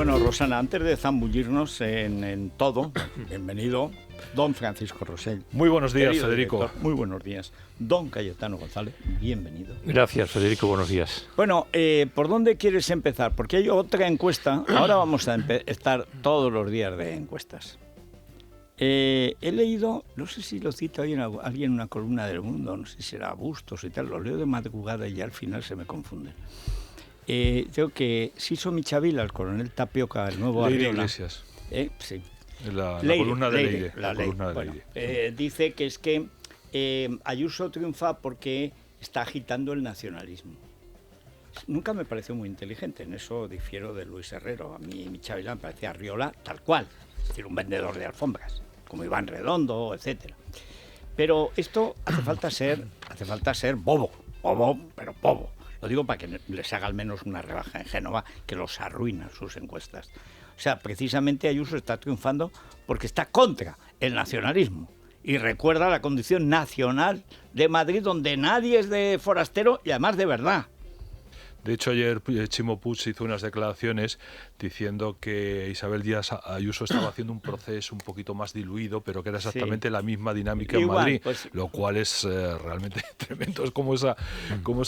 Bueno, Rosana, antes de zambullirnos en todo, bienvenido, don Francisco Rosell. Muy buenos días, Querido Federico. director, muy buenos días. Don Cayetano González, bienvenido. Gracias, Federico, buenos días. Bueno, ¿por dónde quieres empezar? Porque hay otra encuesta. Ahora vamos a estar todos los días de encuestas. He leído, no sé si lo cita hoy alguien en una columna del Mundo, no sé si será Bustos y tal, lo leo de madrugada y ya al final se me confunden. Creo que Siso Michavila, el coronel Tapioca, el nuevo Leire Arriola. Iglesias. Sí. La Leire, columna de Leire, Leire. la columna de bueno, Leire. dice que es que Ayuso triunfa porque está agitando el nacionalismo. Nunca me pareció muy inteligente, en eso difiero de Luis Herrero. A mí Michavila me parecía Arriola tal cual, es decir, un vendedor de alfombras, como Iván Redondo, etcétera. Pero esto hace falta ser bobo, pero bobo. Lo digo para que les haga al menos una rebaja en Génova, que los arruina sus encuestas. O sea, precisamente Ayuso está triunfando porque está contra el nacionalismo y recuerda la condición nacional de Madrid, donde nadie es de forastero y además de verdad. De hecho, ayer Chimo Puig hizo unas declaraciones diciendo que Isabel Díaz Ayuso estaba haciendo un proceso un poquito más diluido, pero que era exactamente la misma dinámica en Madrid, pues, lo cual es realmente tremendo. Es como esa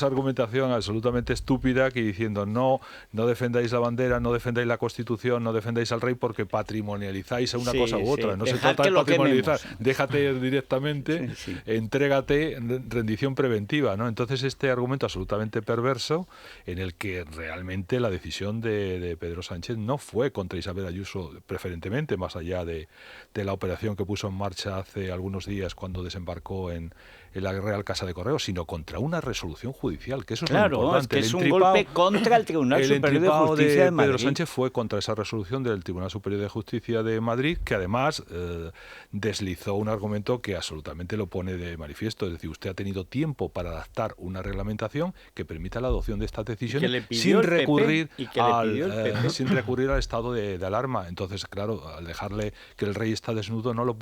argumentación absolutamente estúpida que diciendo no defendáis la bandera, no defendáis la Constitución, no defendáis al rey porque patrimonializáis a una cosa u otra. No se trata de patrimonializar, déjate directamente, entrégate, rendición preventiva, ¿no? Entonces este argumento absolutamente perverso, en el que realmente la decisión de Pedro Sánchez no fue contra Isabel Ayuso preferentemente, más allá de la operación que puso en marcha hace algunos días cuando desembarcó en la Real Casa de Correos, sino contra una resolución judicial, que eso es lo importante. Es que es un golpe contra el Tribunal Superior de Justicia de Madrid. Pedro Sánchez fue contra esa resolución del Tribunal Superior de Justicia de Madrid, que además deslizó un argumento que absolutamente lo pone de manifiesto. Es decir, usted ha tenido tiempo para adaptar una reglamentación que permita la adopción de estas decisiones sin recurrir al estado de alarma. Entonces, claro, al dejarle que el rey está desnudo no lo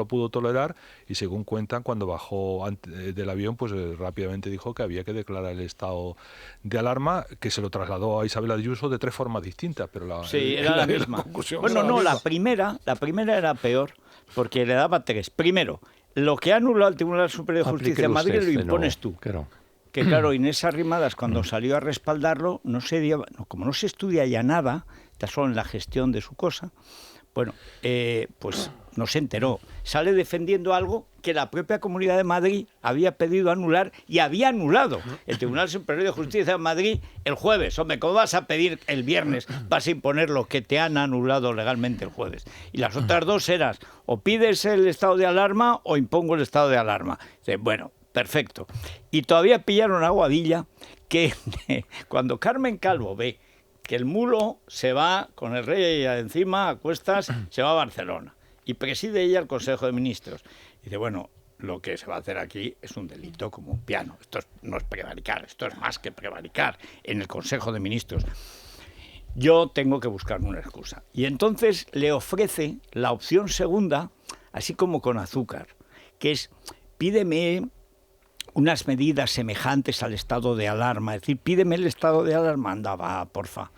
pudo tolerar, y según cuentan, cuando bajó del avión, pues rápidamente dijo que había que declarar el estado de alarma, que se lo trasladó a Isabel Ayuso de 3 formas distintas, pero era la misma. Bueno, no, la primera era peor, porque le daba 3. Primero, lo que ha anulado el Tribunal Superior de Justicia de Madrid lo impones tú. Claro. Que claro, Inés Arrimadas, cuando salió a respaldarlo, como no se estudia ya nada, está solo en la gestión de su cosa, bueno, pues no se enteró. Sale defendiendo algo que la propia Comunidad de Madrid había pedido anular y había anulado. El Tribunal Superior de Justicia de Madrid el jueves. Hombre, ¿cómo vas a pedir el viernes? Vas a imponer lo que te han anulado legalmente el jueves. Y las otras dos eran, o pides el estado de alarma o impongo el estado de alarma. Bueno, perfecto. Y todavía pillaron a Guadilla, que cuando Carmen Calvo ve que el mulo se va con el rey encima a cuestas, se va a Barcelona y preside ella el Consejo de Ministros. Y dice, bueno, lo que se va a hacer aquí es un delito como un piano. Esto no es prevaricar, esto es más que prevaricar en el Consejo de Ministros. Yo tengo que buscarme una excusa. Y entonces le ofrece la opción segunda, así como con azúcar, que es, pídeme unas medidas semejantes al estado de alarma, es decir, pídeme el estado de alarma, anda, va, porfa,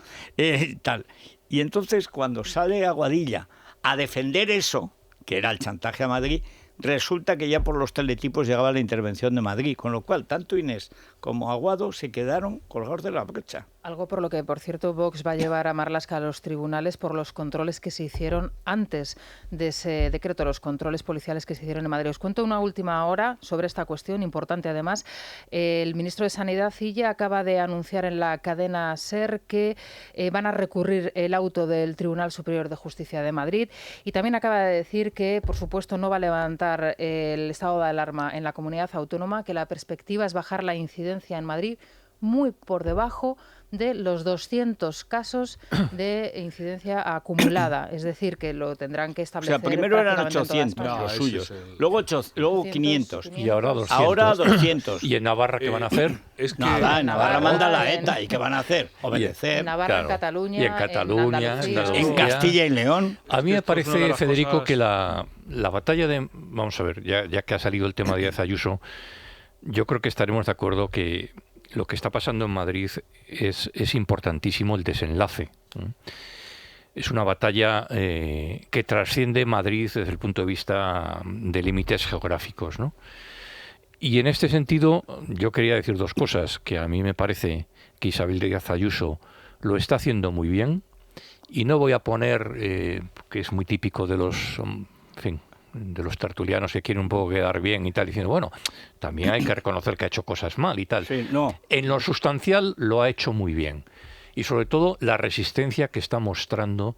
tal. Y entonces cuando sale Aguadilla a defender eso, que era el chantaje a Madrid, resulta que ya por los teletipos llegaba la intervención de Madrid, con lo cual tanto Inés como Aguado se quedaron colgados de la brocha. Algo por lo que, por cierto, Vox va a llevar a Marlaska a los tribunales por los controles que se hicieron antes de ese decreto, los controles policiales que se hicieron en Madrid. Os cuento una última hora sobre esta cuestión, importante además. El ministro de Sanidad, Illa, acaba de anunciar en la cadena SER que van a recurrir el auto del Tribunal Superior de Justicia de Madrid, y también acaba de decir que, por supuesto, no va a levantar el estado de alarma en la comunidad autónoma, que la perspectiva es bajar la incidencia en Madrid muy por debajo de los 200 casos de incidencia acumulada, es decir, que lo tendrán que establecer. O sea, primero eran 800 los suyos, luego 500 y ahora 200. Ahora 200. ¿Y en Navarra qué van a hacer? Es que Nada, en Navarra manda la ETA, ¿y qué van a hacer? Obedecer. En Navarra, Claro. en Cataluña, Y en Cataluña, en Andalucía. En Castilla y León. A mí me esto es una de parece, las Federico, cosas- que la batalla de... Vamos a ver, ya que ha salido el tema de Díaz Ayuso, yo creo que estaremos de acuerdo que lo que está pasando en Madrid es importantísimo el desenlace. es una batalla que trasciende Madrid desde el punto de vista de límites geográficos, ¿no? Y en este sentido, yo quería decir dos cosas, que a mí me parece que Isabel Díaz Ayuso lo está haciendo muy bien, y no voy a poner, que es muy típico de los, en fin, de los tertulianos que quieren un poco quedar bien y tal, diciendo, bueno, también hay que reconocer que ha hecho cosas mal y tal. Sí, no. En lo sustancial lo ha hecho muy bien. Y sobre todo la resistencia que está mostrando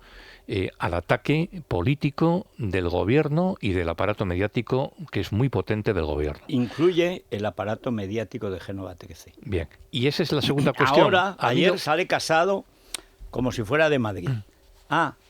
al ataque político del gobierno y del aparato mediático, que es muy potente del gobierno. Incluye el aparato mediático de Génova 13. Bien, y esa es la segunda cuestión. Ahora, ayer sale Casado como si fuera de Madrid.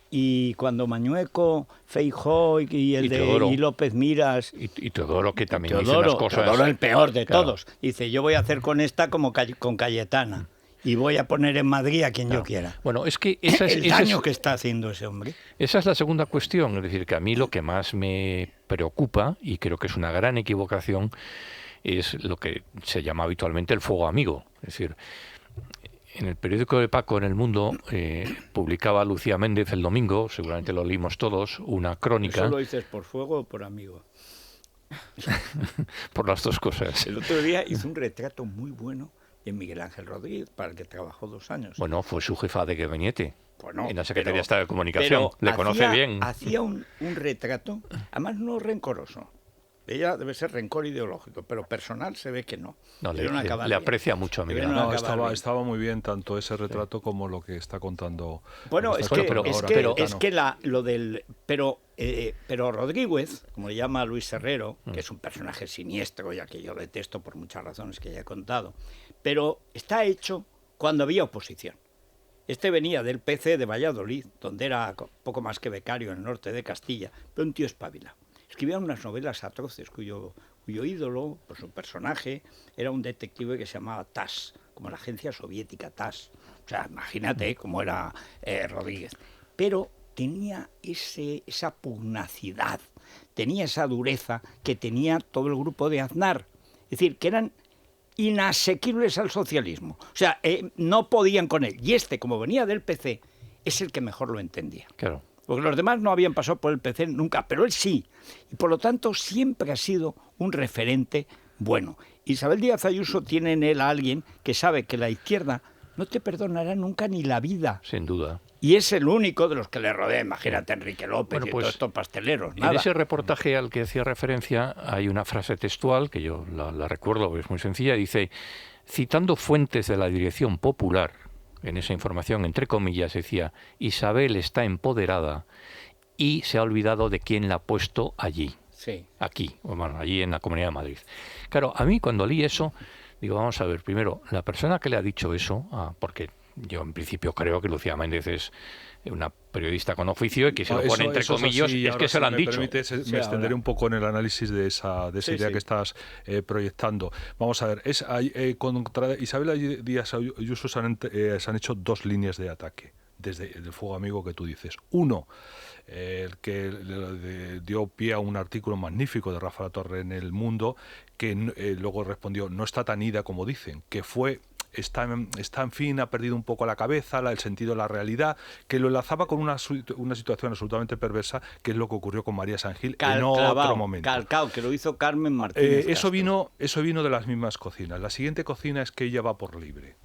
Y cuando Mañueco, Feijóo y López Miras... Y Teodoro, que también dice unas cosas... Teodoro el peor de claro. todos. Dice, yo voy a hacer con esta como con Cayetana. Y voy a poner en Madrid a quien yo quiera. Bueno, es que el daño que está haciendo ese hombre. Esa es la segunda cuestión. Es decir, que a mí lo que más me preocupa, y creo que es una gran equivocación, es lo que se llama habitualmente el fuego amigo. Es decir, en el periódico de Paco en El Mundo publicaba Lucía Méndez el domingo, seguramente lo leímos todos, una crónica... ¿Eso lo dices por fuego o por amigo? Por las dos cosas. El otro día hizo un retrato muy bueno de Miguel Ángel Rodríguez, para el que trabajó 2 años. Bueno, fue su jefa de gabinete. Bueno, en la Secretaría de Estado de Comunicación. Le conoce bien. Hacía un retrato, además no rencoroso. Ella debe ser rencor ideológico, pero personal se ve que no. No, le aprecia mucho a Miguel. No, estaba muy bien tanto ese retrato como lo que está contando. Bueno, es que pero Rodríguez, como le llama Luis Herrero, que es un personaje siniestro, ya que yo detesto por muchas razones que ya he contado, pero está hecho cuando había oposición. Este venía del PC de Valladolid, donde era poco más que becario en el norte de Castilla, pero un tío espabilado. Escribía unas novelas atroces cuyo ídolo, por su personaje, era un detective que se llamaba TASS, como la agencia soviética TASS. O sea, imagínate cómo era Rodríguez. Pero tenía esa pugnacidad, tenía esa dureza que tenía todo el grupo de Aznar. Es decir, que eran inasequibles al socialismo. O sea, no podían con él. Y este, como venía del PC, es el que mejor lo entendía. Claro. Porque los demás no habían pasado por el PC nunca, pero él sí. Y por lo tanto siempre ha sido un referente bueno. Isabel Díaz Ayuso tiene en él a alguien que sabe que la izquierda no te perdonará nunca ni la vida. Sin duda. Y es el único de los que le rodea. Imagínate Enrique López y todos estos pasteleros. Nada. En ese reportaje al que hacía referencia hay una frase textual, que yo la recuerdo, es muy sencilla, dice, citando fuentes de la Dirección Popular, en esa información, entre comillas, decía, Isabel está empoderada y se ha olvidado de quién la ha puesto allí. Sí. Aquí, bueno, allí en la Comunidad de Madrid. Claro, a mí cuando leí eso, digo, vamos a ver, primero, la persona que le ha dicho eso, porque yo en principio creo que Lucía Méndez es una periodista con oficio y que se lo pone entre comillas, es que se lo han dicho. Me extenderé un poco en el análisis de esa idea que estás proyectando. Vamos a ver, contra Isabel Díaz Ayuso se han hecho 2 líneas de ataque desde el fuego amigo que tú dices. Uno, el que le dio pie a un artículo magnífico de Rafa Latorre en El Mundo, que luego respondió, no está tan ida como dicen, que fue... Está, en fin, ha perdido un poco la cabeza, el sentido de la realidad, que lo enlazaba con una situación absolutamente perversa, que es lo que ocurrió con María San Gil en otro momento. Calcao, que lo hizo Carmen Martínez. Eso vino de las mismas cocinas. La siguiente cocina es que ella va por libre.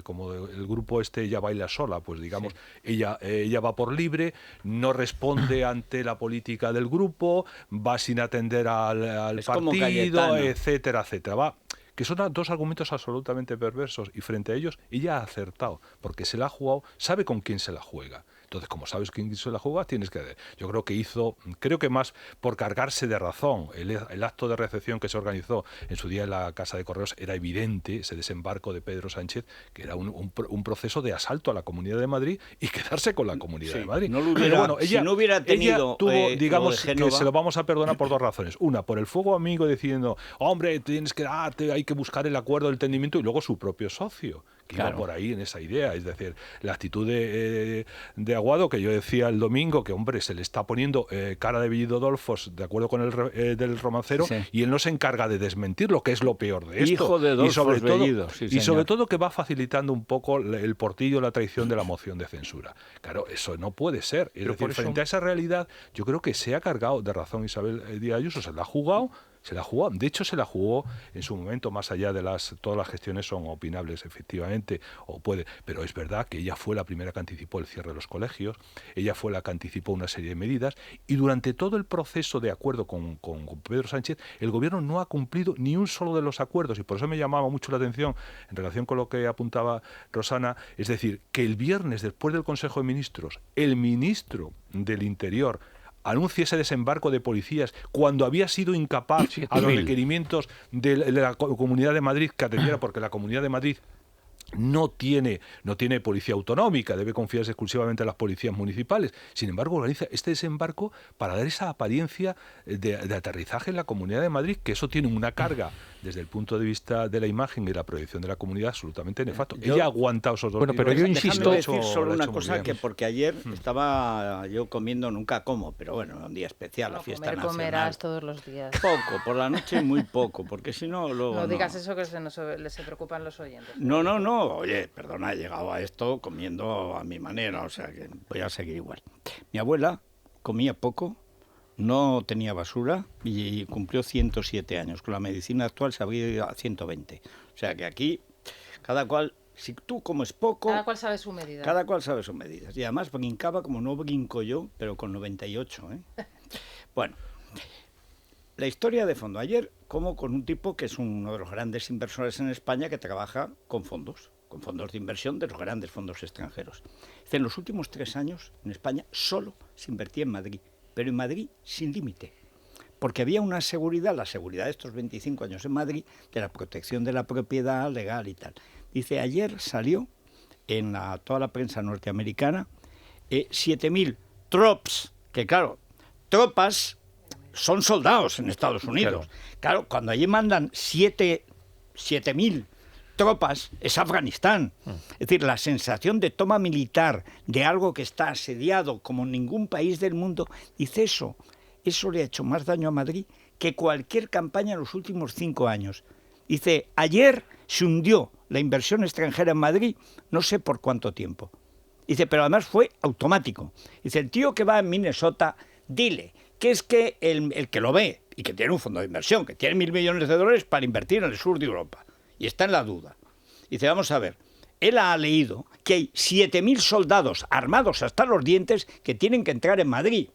Como el grupo ella baila sola, pues digamos, sí. ella va por libre, no responde ante la política del grupo, va sin atender al partido, etcétera, etcétera. Va... que son 2 argumentos absolutamente perversos, y frente a ellos ella ha acertado, porque se la ha jugado, sabe con quién se la juega. Entonces, como sabes quién se la juega, tienes que ver. Yo creo que más por cargarse de razón. El acto de recepción que se organizó en su día en la Casa de Correos era evidente, ese desembarco de Pedro Sánchez, que era un proceso de asalto a la Comunidad de Madrid y quedarse con la Comunidad de Madrid. No lo hubiera, si no hubiera tenido, tuvo, digamos, que se lo vamos a perdonar por 2 razones. Una, por el fuego amigo diciendo, hombre, hay que buscar el acuerdo, el entendimiento, y luego su propio socio, que iba por ahí en esa idea. Es decir, la actitud de Aguado, que yo decía el domingo, que hombre, se le está poniendo cara de Bellido Dolfos, de acuerdo con el del romancero, y él no se encarga de desmentirlo, que es lo peor de esto. Hijo de Dolfos Bellido, y sobre todo que va facilitando un poco el portillo, la traición de la moción de censura. Claro, eso no puede ser. Es decir, frente a esa realidad, yo creo que se ha cargado de razón Isabel Díaz Ayuso, se la ha jugado. De hecho se la jugó en su momento, más allá de todas las gestiones son opinables efectivamente, pero es verdad que ella fue la primera que anticipó el cierre de los colegios, ella fue la que anticipó una serie de medidas, y durante todo el proceso de acuerdo con Pedro Sánchez, el gobierno no ha cumplido ni un solo de los acuerdos, y por eso me llamaba mucho la atención en relación con lo que apuntaba Rosana, es decir, que el viernes después del Consejo de Ministros, el ministro del Interior anuncia ese desembarco de policías cuando había sido incapaz a los requerimientos de la Comunidad de Madrid que atendiera, porque la Comunidad de Madrid no tiene policía autonómica, debe confiarse exclusivamente en las policías municipales. Sin embargo, organiza este desembarco para dar esa apariencia de aterrizaje en la Comunidad de Madrid, que eso tiene una carga desde el punto de vista de la imagen y la proyección de la comunidad absolutamente nefasto. Ella ha aguantado esos 2 días. Pero yo insisto... Déjame decir solo una cosa, que porque ayer estaba yo comiendo, nunca como, pero bueno, un día especial, la fiesta nacional. Comerás todos los días. Poco, por la noche muy poco, porque si no luego... No digas eso, que se preocupan los oyentes. No, oye, perdona, he llegado a esto comiendo a mi manera, o sea que voy a seguir igual. Mi abuela comía poco, no tenía basura y cumplió 107 años. Con la medicina actual se habría ido a 120. O sea que aquí, cada cual, si tú comes poco... Cada cual sabe su medida. Cada cual sabe sus medidas. Y además brincaba como no brinco yo, pero con 98. Bueno, la historia de fondo. Ayer como con un tipo que es uno de los grandes inversores en España que trabaja con fondos de inversión de los grandes fondos extranjeros. En los últimos 3 años en España solo se invertía en Madrid, pero en Madrid sin límite, porque había una seguridad, la seguridad de estos 25 años en Madrid, de la protección de la propiedad legal y tal. Dice, ayer salió en toda la prensa norteamericana 7.000 trops, que claro, tropas son soldados en Estados Unidos. Claro, cuando allí mandan 7.000 tropas, es Afganistán. Es decir, la sensación de toma militar de algo que está asediado como ningún país del mundo, dice eso le ha hecho más daño a Madrid que cualquier campaña en los últimos 5 años. Dice, ayer se hundió la inversión extranjera en Madrid, no sé por cuánto tiempo. Dice, pero además fue automático. Dice, el tío que va en Minnesota, dile que es que el que lo ve y que tiene un fondo de inversión, que tiene $1.000 millones para invertir en el sur de Europa, y está en la duda. Dice, vamos a ver, él ha leído que hay 7.000 soldados armados hasta los dientes que tienen que entrar en Madrid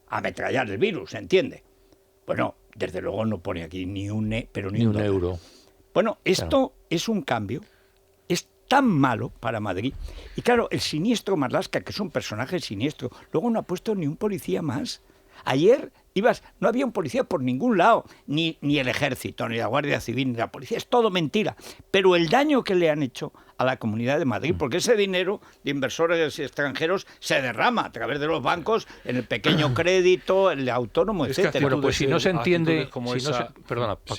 a ametrallar el virus, ¿entiende? Bueno, desde luego no pone aquí ni un euro. Bueno, esto es un cambio, es tan malo para Madrid. Y claro, el siniestro Marlaska, que es un personaje siniestro, luego no ha puesto ni un policía más. Ayer no había un policía por ningún lado, ni el ejército, ni la Guardia Civil, ni la policía, es todo mentira. Pero el daño que le han hecho a la Comunidad de Madrid, porque ese dinero de inversores extranjeros se derrama a través de los bancos en el pequeño crédito, el autónomo, etcétera. Bueno, pues si no se entiende,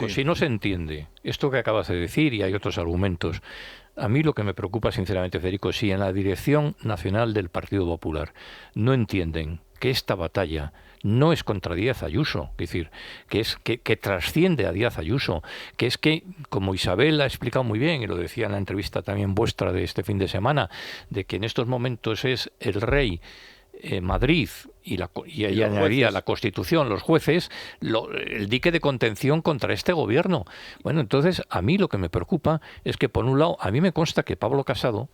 si no se entiende esto que acabas de decir, y hay otros argumentos, a mí lo que me preocupa sinceramente, Federico, si en la dirección nacional del Partido Popular no entienden que esta batalla no es contra Díaz Ayuso, es decir, que trasciende a Díaz Ayuso, que es que, como Isabel ha explicado muy bien, y lo decía en la entrevista también vuestra de este fin de semana, de que en estos momentos es el rey, Madrid y ahí añadiría la Constitución, los jueces, el dique de contención contra este gobierno. Bueno, entonces a mí lo que me preocupa es que, por un lado, a mí me consta que Pablo Casado,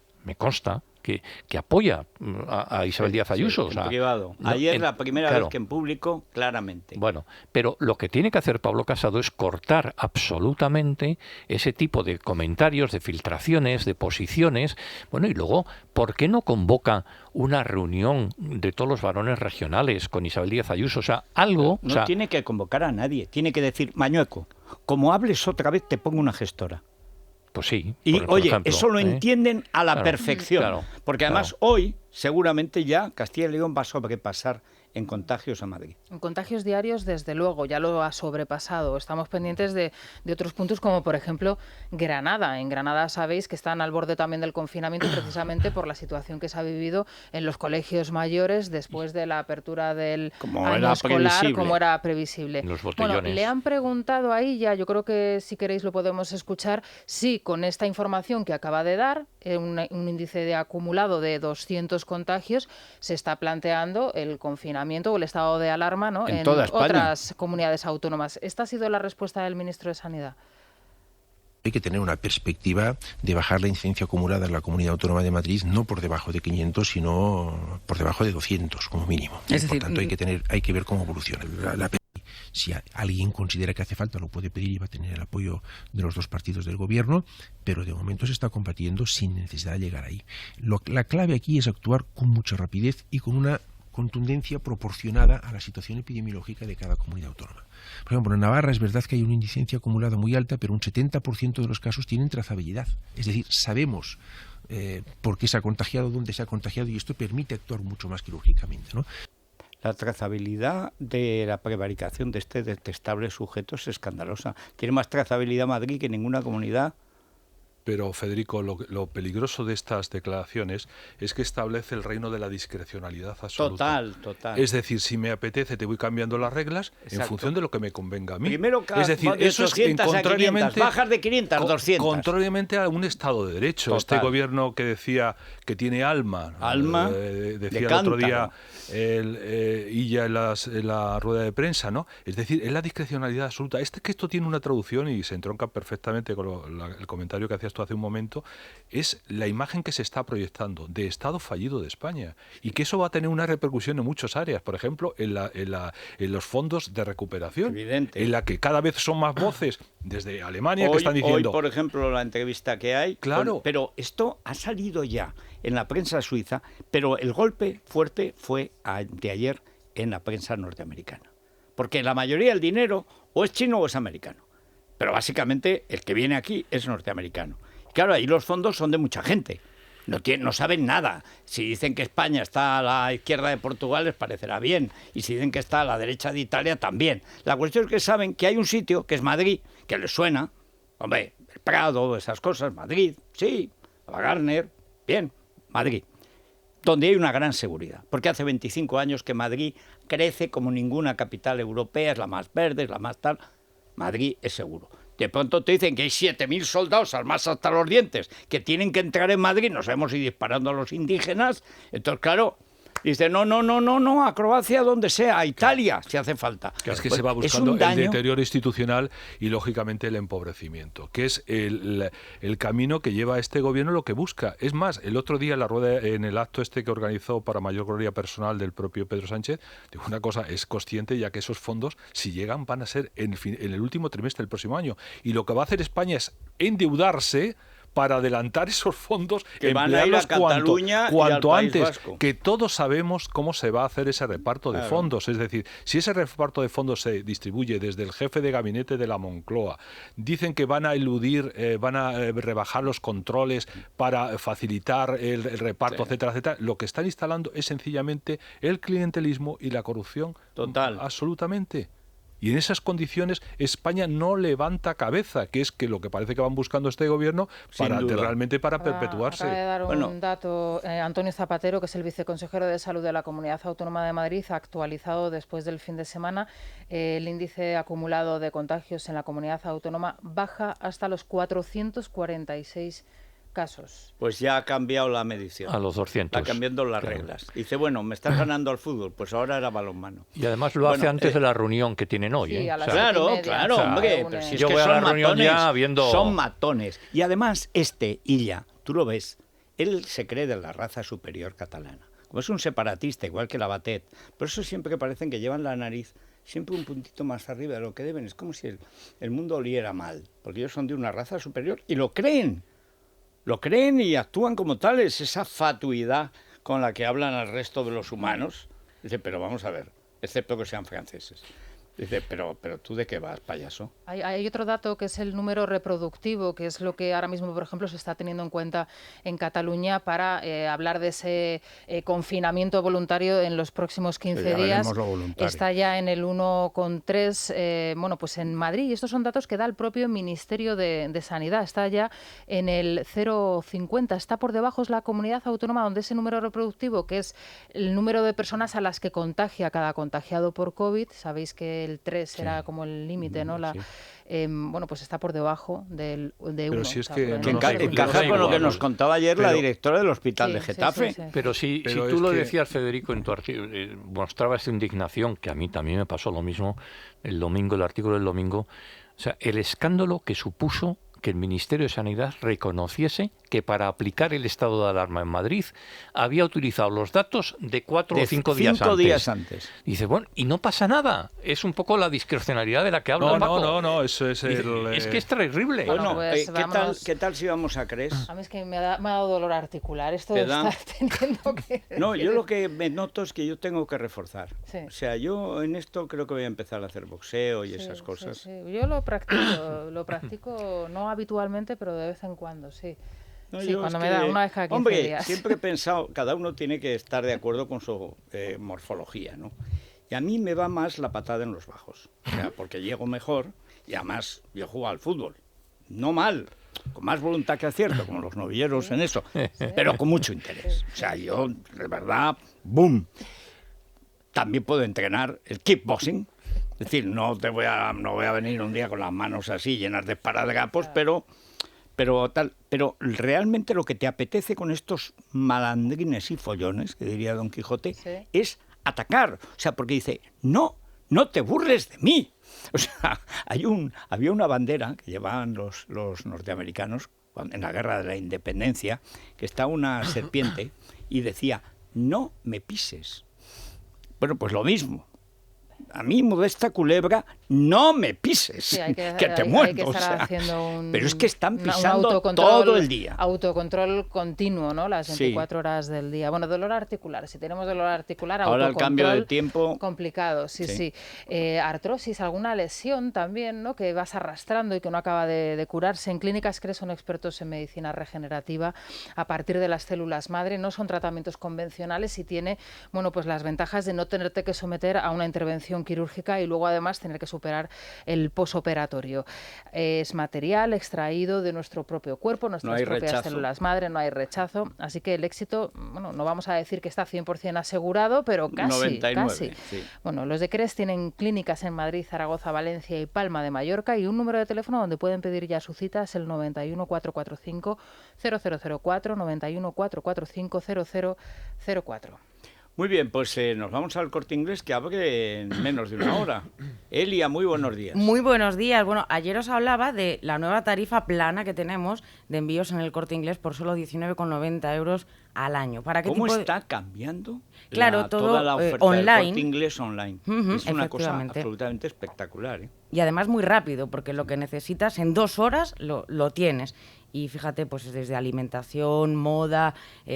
que apoya a Isabel Díaz Ayuso. En privado. Ayer la primera vez que en público, claramente. Bueno, pero lo que tiene que hacer Pablo Casado es cortar absolutamente ese tipo de comentarios, de filtraciones, de posiciones. Bueno, y luego, ¿por qué no convoca una reunión de todos los varones regionales con Isabel Díaz Ayuso? O sea, algo... No tiene que convocar a nadie. Tiene que decir, Mañueco, como hables otra vez te pongo una gestora. Pues sí. Y oye, ejemplo, eso lo entienden a la perfección. Porque además hoy, seguramente ya, Castilla y León va a sobrepasar en contagios a Madrid. En contagios diarios, desde luego, ya lo ha sobrepasado. Estamos pendientes de otros puntos, como por ejemplo Granada. En Granada sabéis que están al borde también del confinamiento, precisamente por la situación que se ha vivido en los colegios mayores después de la apertura del año escolar, como era previsible. Los botellones. Bueno, le han preguntado ahí, ya yo creo que si queréis lo podemos escuchar, si con esta información que acaba de dar, un índice de acumulado de 200 contagios, se está planteando el confinamiento o el estado de alarma, ¿no?, en otras comunidades autónomas. ¿Esta ha sido la respuesta del ministro de Sanidad? Hay que tener una perspectiva de bajar la incidencia acumulada en la Comunidad Autónoma de Madrid, no por debajo de 500, sino por debajo de 200 como mínimo. Por tanto, hay que ver cómo evoluciona. Si alguien considera que hace falta, lo puede pedir y va a tener el apoyo de los dos partidos del gobierno, pero de momento se está combatiendo sin necesidad de llegar ahí. La clave aquí es actuar con mucha rapidez y con una contundencia proporcionada a la situación epidemiológica de cada comunidad autónoma. Por ejemplo, en Navarra es verdad que hay una incidencia acumulada muy alta, pero un 70% de los casos tienen trazabilidad. Es decir, sabemos por qué se ha contagiado, dónde se ha contagiado, y esto permite actuar mucho más quirúrgicamente, ¿no? La trazabilidad de la prevaricación de este detestable sujeto es escandalosa. Tiene más trazabilidad Madrid que ninguna comunidad. Pero, Federico, lo peligroso de estas declaraciones es que establece el reino de la discrecionalidad absoluta. Total. Es decir, si me apetece, te voy cambiando las reglas en función de lo que me convenga a mí. Primero, es decir, eso es contrariamente, bajas de 500 a 200. Contrariamente a un Estado de Derecho. Total. Este gobierno que decía que tiene alma, decía el otro día Illa en la rueda de prensa, ¿no? Es decir, es la discrecionalidad absoluta. Que esto tiene una traducción y se entronca perfectamente con el comentario que hacías tú hace un momento, es la imagen que se está proyectando de Estado fallido de España, y que eso va a tener una repercusión en muchas áreas, por ejemplo, en los fondos de recuperación, evidente, en la que cada vez son más voces desde Alemania que están diciendo... Hoy, por ejemplo, la entrevista que hay... Claro. Pero esto ha salido ya en la prensa suiza, pero el golpe fuerte fue anteayer en la prensa norteamericana. Porque la mayoría del dinero o es chino o es americano. Pero básicamente el que viene aquí es norteamericano. Claro, ahí los fondos son de mucha gente. No saben nada. Si dicen que España está a la izquierda de Portugal, les parecerá bien. Y si dicen que está a la derecha de Italia, también. La cuestión es que saben que hay un sitio, que es Madrid, que les suena. Hombre, el Prado, esas cosas, Madrid, sí, la Garner, bien, Madrid. Donde hay una gran seguridad. Porque hace 25 años que Madrid crece como ninguna capital europea, es la más verde, es la más tal. Madrid es seguro. De pronto te dicen que hay 7.000 soldados armados hasta los dientes que tienen que entrar en Madrid, no sabemos si disparando a los indígenas. Entonces, claro, dice no, a Croacia, donde sea, a Italia, si hace falta. Claro, es que se va buscando el deterioro institucional y, lógicamente, el empobrecimiento, que es el camino que lleva a este gobierno, lo que busca. Es más, el otro día en el acto que organizó para mayor gloria personal del propio Pedro Sánchez, dijo una cosa, es consciente ya que esos fondos, si llegan, van a ser en el último trimestre del próximo año. Y lo que va a hacer España es endeudarse para adelantar esos fondos, que van a ir a Cataluña cuanto y al antes, País Vasco. Que todos sabemos cómo se va a hacer ese reparto de fondos. Es decir, si ese reparto de fondos se distribuye desde el jefe de gabinete de la Moncloa, dicen que van a eludir, van a rebajar los controles para facilitar el reparto, etcétera, etcétera. Lo que están instalando es sencillamente el clientelismo y la corrupción. Total. Absolutamente. Y en esas condiciones España no levanta cabeza, que es que lo que parece que van buscando este gobierno realmente para perpetuarse. Acaba de dar un dato Antonio Zapatero, que es el viceconsejero de Salud de la Comunidad Autónoma de Madrid, ha actualizado después del fin de semana. El índice acumulado de contagios en la Comunidad Autónoma baja hasta los 446 casos. Pues ya ha cambiado la medición. A los 200. Está cambiando las reglas. Dice, bueno, me estás ganando al fútbol, pues ahora era balonmano. Y además lo hace antes de la reunión que tienen hoy. Sí, a las claro, hombre. Pero si es que son matones, ya viendo... son matones. Y además, Illa, tú lo ves, él se cree de la raza superior catalana. Como es un separatista, igual que la Batet. Por eso siempre que parecen que llevan la nariz siempre un puntito más arriba de lo que deben. Es como si el mundo oliera mal. Porque ellos son de una raza superior y lo creen. Lo creen y actúan como tales, esa fatuidad con la que hablan al resto de los humanos. Dice, pero vamos a ver, excepto que sean franceses. Dice, pero ¿tú de qué vas, payaso? Hay otro dato que es el número reproductivo, que es lo que ahora mismo, por ejemplo, se está teniendo en cuenta en Cataluña para hablar de ese confinamiento voluntario en los próximos 15 días. Está ya en el 1,3. Bueno, pues en Madrid, y estos son datos que da el propio Ministerio de Sanidad, está ya en el 0,50. Está por debajo, es la comunidad autónoma donde ese número reproductivo, que es el número de personas a las que contagia cada contagiado por COVID, sabéis que el 3 era como el límite, ¿no? Bueno, pues está por debajo de 1. Pero si es que encaja con lo que nos contaba ayer la directora del hospital de Getafe. Sí. Pero si tú lo decías, Federico, en tu artículo, mostrabas tu indignación, que a mí también me pasó lo mismo el artículo del domingo, o sea, el escándalo que supuso que el Ministerio de Sanidad reconociese que para aplicar el estado de alarma en Madrid había utilizado los datos de 4 o 5 días antes. Dice, bueno, y no pasa nada. Es un poco la discrecionalidad de la que habla Paco. No, eso es es que es terrible. Bueno, pues, ¿qué tal si vamos a CRES? A mí es que me ha dado dolor articular. Esto de estar teniendo que... No, yo lo que me noto es que yo tengo que reforzar. Sí. O sea, yo en esto creo que voy a empezar a hacer boxeo y esas cosas. Sí. Yo lo practico no habitualmente, pero de vez en cuando, sí. No, cuando me da una vez cada 15 días. Siempre he pensado, cada uno tiene que estar de acuerdo con su morfología, ¿no? Y a mí me va más la patada en los bajos, o sea, porque llego mejor y además yo juego al fútbol. No mal, con más voluntad que acierto, como los novilleros en eso, pero con mucho interés. O sea, yo, de verdad, ¡boom! También puedo entrenar el kickboxing. Es decir, no voy a venir un día con las manos así llenas de esparadrapos, pero realmente lo que te apetece con estos malandrines y follones, que diría Don Quijote, es atacar. O sea, porque dice, no te burles de mí. O sea, había una bandera que llevaban los norteamericanos en la Guerra de la Independencia, que está una serpiente y decía, no me pises. Bueno, pues lo mismo. A mí, modesta culebra, no me pises, que te muerdo. Pero es que están pisando todo el día. Autocontrol continuo, ¿no? Las 24 horas del día. Bueno, dolor articular. Si tenemos dolor articular, ahora el cambio de tiempo complicado. Sí. Artrosis, alguna lesión también, ¿no? Que vas arrastrando y que no acaba de curarse. En clínicas CRES son expertos en medicina regenerativa a partir de las células madre. No son tratamientos convencionales y tiene, bueno, pues las ventajas de no tenerte que someter a una intervención quirúrgica y luego además tener que superar el posoperatorio. Es material extraído de nuestro propio cuerpo, nuestras propias células madre, no hay rechazo, así que el éxito, bueno, no vamos a decir que está 100% asegurado, pero casi. 99, sí. Bueno, los de CRES tienen clínicas en Madrid, Zaragoza, Valencia y Palma de Mallorca y un número de teléfono donde pueden pedir ya su cita es el 91 445 0004, 91 445 0004. Muy bien, pues nos vamos al Corte Inglés, que abre en menos de una hora. Elia, muy buenos días. Muy buenos días. Bueno, ayer os hablaba de la nueva tarifa plana que tenemos de envíos en el Corte Inglés por solo 19,90 euros al año. ¿Para qué ¿Cómo está cambiando todo toda la oferta online. del Corte Inglés online? Es una cosa absolutamente espectacular, ¿eh? Y además muy rápido, porque lo que necesitas en 2 horas lo tienes. Y fíjate, pues desde alimentación, moda,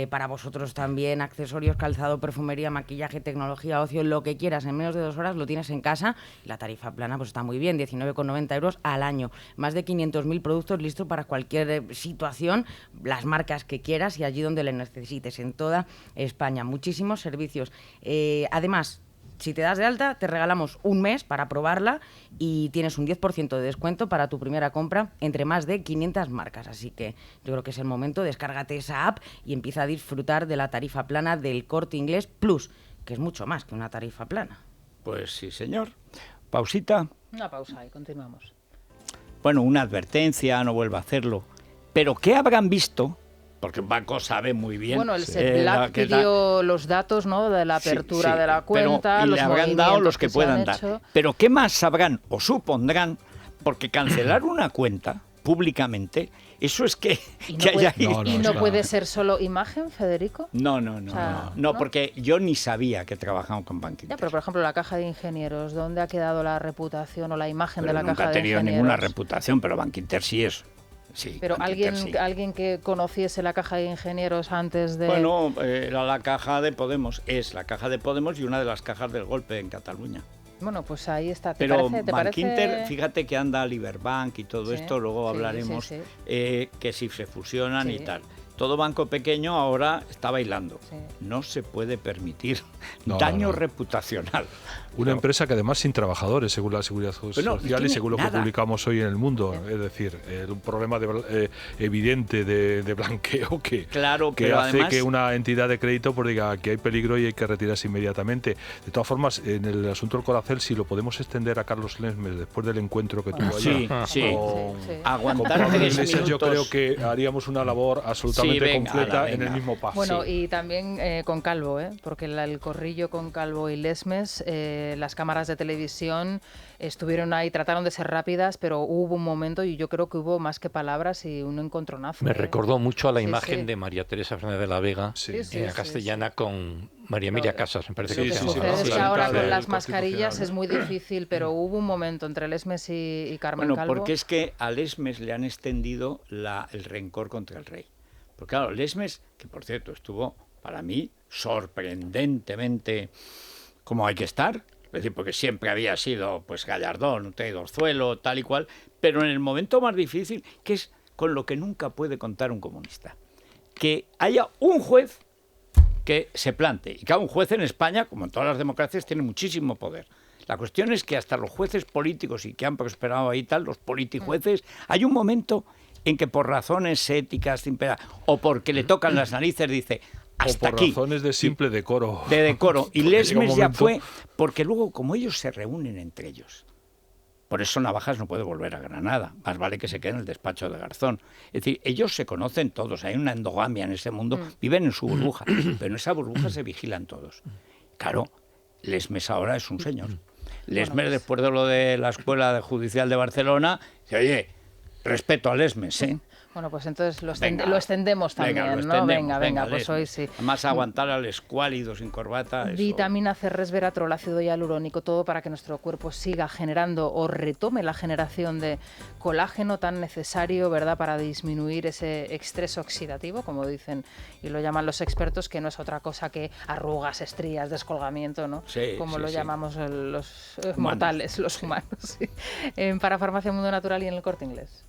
para vosotros también, accesorios, calzado, perfumería, maquillaje, tecnología, ocio, lo que quieras, en menos de 2 horas lo tienes en casa. La tarifa plana pues está muy bien, 19,90 euros al año. Más de 500.000 productos listos para cualquier situación, las marcas que quieras y allí donde le necesites, en toda España. Muchísimos servicios. Además, si te das de alta, te regalamos un mes para probarla y tienes un 10% de descuento para tu primera compra entre más de 500 marcas. Así que yo creo que es el momento, descárgate esa app y empieza a disfrutar de la tarifa plana del Corte Inglés Plus, que es mucho más que una tarifa plana. Pues sí, señor. Pausita. Una pausa y continuamos. Bueno, una advertencia, no vuelva a hacerlo. Pero ¿qué habrán visto? Porque Paco sabe muy bien. Bueno, el SEPLAC pidió los datos, ¿no?, de la apertura de la cuenta, pero, los le habrán dado los que puedan dar. Pero ¿qué más sabrán o supondrán? Porque cancelar una cuenta públicamente, eso es que... ¿No puede ser solo imagen, Federico? No, porque yo ni sabía que trabajaban con Bank Inter. Ya, pero por ejemplo, la Caja de Ingenieros, ¿dónde ha quedado la reputación o la imagen de la Caja de Ingenieros? Nunca ha tenido ninguna reputación, pero Bank Inter sí es. Sí, pero alguien que conociese la Caja de Ingenieros antes de... Bueno, era la Caja de Podemos, es la Caja de Podemos y una de las cajas del golpe en Cataluña. Bueno, pues ahí está. Pero ¿Te Bank parece? Inter, fíjate que anda Liberbank y todo esto, luego hablaremos, sí. Que si se fusionan Sí. y tal. Todo banco pequeño ahora está bailando. Sí. No se puede permitir No, daño no. reputacional. Una empresa que además sin trabajadores, según la Seguridad Social y tiene según lo que nada. publicamos hoy en El Mundo. Es decir, un problema evidente de blanqueo que Claro, que pero hace además, que una entidad de crédito pues diga que hay peligro y hay que retirarse inmediatamente. De todas formas, en el asunto del Coracel, si lo podemos extender a Carlos Lesmes después del encuentro que tuvo sí, allá sí. con Aguantar Pablo 3 Iglesias, yo minutos. creo que haríamos una labor absolutamente Sí, venga, completa ala, en el venga. mismo paso. Bueno, Sí. y también con Calvo, porque el corrillo con Calvo y Lesmes, las cámaras de televisión estuvieron ahí, trataron de ser rápidas, pero hubo un momento y yo creo que hubo más que palabras y un encontronazo. Me recordó mucho a la Sí, imagen sí. de María Teresa Fernández de la Vega, Sí. Sí, en la sí, Castellana, con María Emilia Casas, me parece Sí, que Lo que se sí, llama. sucede es sí, que ahora claro, con las del mascarillas Constitucional. es muy difícil, pero hubo un momento entre Lesmes y Carmen Bueno, Calvo. porque es que a Lesmes le han extendido el rencor contra el rey. Porque claro, Lesmes, que por cierto estuvo, para mí, sorprendentemente como hay que estar, es decir, porque siempre había sido pues Gallardón, Orzuelo, tal y cual, pero en el momento más difícil, que es con lo que nunca puede contar un comunista, que haya un juez que se plante, y cada un juez en España, como en todas las democracias, tiene muchísimo poder. La cuestión es que hasta los jueces políticos y que han prosperado ahí tal, los politijueces, hay un momento en que por razones éticas o porque le tocan las narices dice hasta o por aquí. razones de simple decoro. De decoro. Y Porque llega un Lesmes ya momento- fue, porque luego como ellos se reúnen entre ellos, por eso Navajas no puede volver a Granada, más vale que se quede en el despacho de Garzón. Es decir, ellos se conocen todos, hay una endogamia en ese mundo, viven en su burbuja, pero en esa burbuja se vigilan todos. Claro, Lesmes ahora es un señor. Lesmes, después de lo de la Escuela Judicial de Barcelona, dice, oye, respeto a Lesmes, ¿eh? Bueno, pues entonces lo Venga, extendemos también, venga, lo ¿no? extendemos, Venga, pues Lesmes. hoy sí. Además, aguantar al escuálido sin corbata. eso- Vitamina C, resveratrol, ácido hialurónico, todo para que nuestro cuerpo siga generando o retome la generación de colágeno tan necesario, ¿verdad?, para disminuir ese estrés oxidativo, como dicen y lo llaman los expertos, que no es otra cosa que arrugas, estrías, descolgamiento, ¿no? Sí, como sí, lo sí. llamamos los Humanos. mortales, los humanos. Sí. Para Farmacia Mundo Natural y en el Corte Inglés.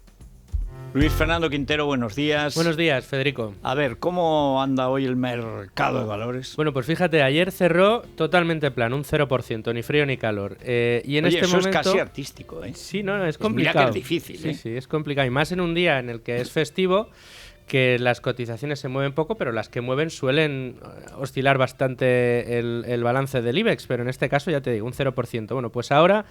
Luis Fernando Quintero, buenos días. Buenos días, Federico. A ver, ¿cómo anda hoy el mercado de valores? Bueno, pues fíjate, ayer cerró totalmente plano, un 0%, ni frío ni calor. Y en Oye, este eso momento... es casi artístico, ¿eh? Sí, no, es Mira complicado. que es difícil, Sí, ¿eh? sí, es complicado. Y más en un día en el que es festivo, que las cotizaciones se mueven poco, pero las que mueven suelen oscilar bastante el balance del IBEX, pero en este caso ya te digo, un 0%. Bueno, pues ahora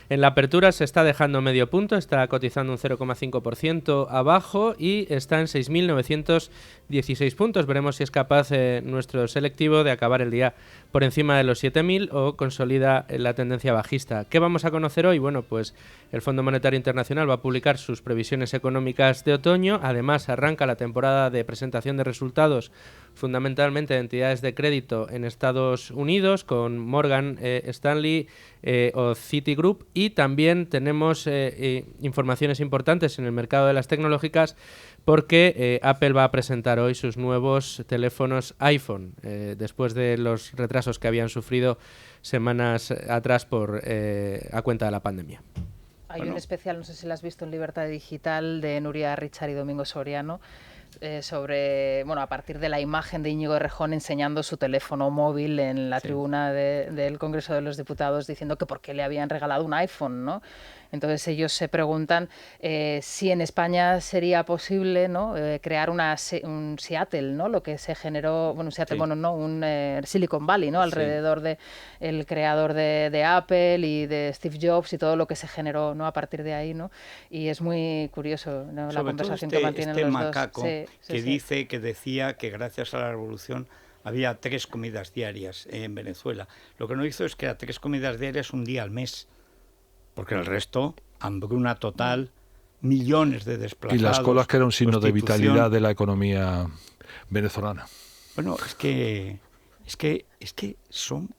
en la apertura se está dejando medio punto, está cotizando un 0,5% abajo y está en 6.916 puntos. Veremos si es capaz nuestro selectivo de acabar el día por encima de los 7.000 o consolida la tendencia bajista. ¿Qué vamos a conocer hoy? Bueno, pues el Fondo Monetario Internacional va a publicar sus previsiones económicas de otoño. Además, arranca la temporada de presentación de resultados fundamentalmente de entidades de crédito en Estados Unidos con Morgan Stanley o Citigroup, y también tenemos informaciones importantes en el mercado de las tecnológicas porque Apple va a presentar hoy sus nuevos teléfonos iPhone después de los retrasos que habían sufrido semanas atrás a cuenta de la pandemia. Hay un especial, no sé si lo has visto en Libertad Digital, de Nuria Richard y Domingo Soriano, sobre, bueno, a partir de la imagen de Íñigo Errejón enseñando su teléfono móvil en la tribuna del Congreso de los Diputados, diciendo que por qué le habían regalado un iPhone, ¿no? Entonces ellos se preguntan si en España sería posible, ¿no?, crear un Seattle, ¿no?, lo que se generó, bueno, un Seattle, bueno, no, un Silicon Valley, ¿no?, alrededor de el creador de Apple y de Steve Jobs y todo lo que se generó, ¿no?, a partir de ahí, ¿no? Y es muy curioso, ¿no?, la conversación que mantienen los macaco dos. Sí, que decía que gracias a la revolución había 3 comidas diarias en Venezuela. Lo que no hizo es que a 3 comidas diarias un día al mes, porque el resto, hambruna total, millones de desplazados. Y las colas, que era un signo de prostitución. vitalidad de la economía venezolana. Bueno, es que son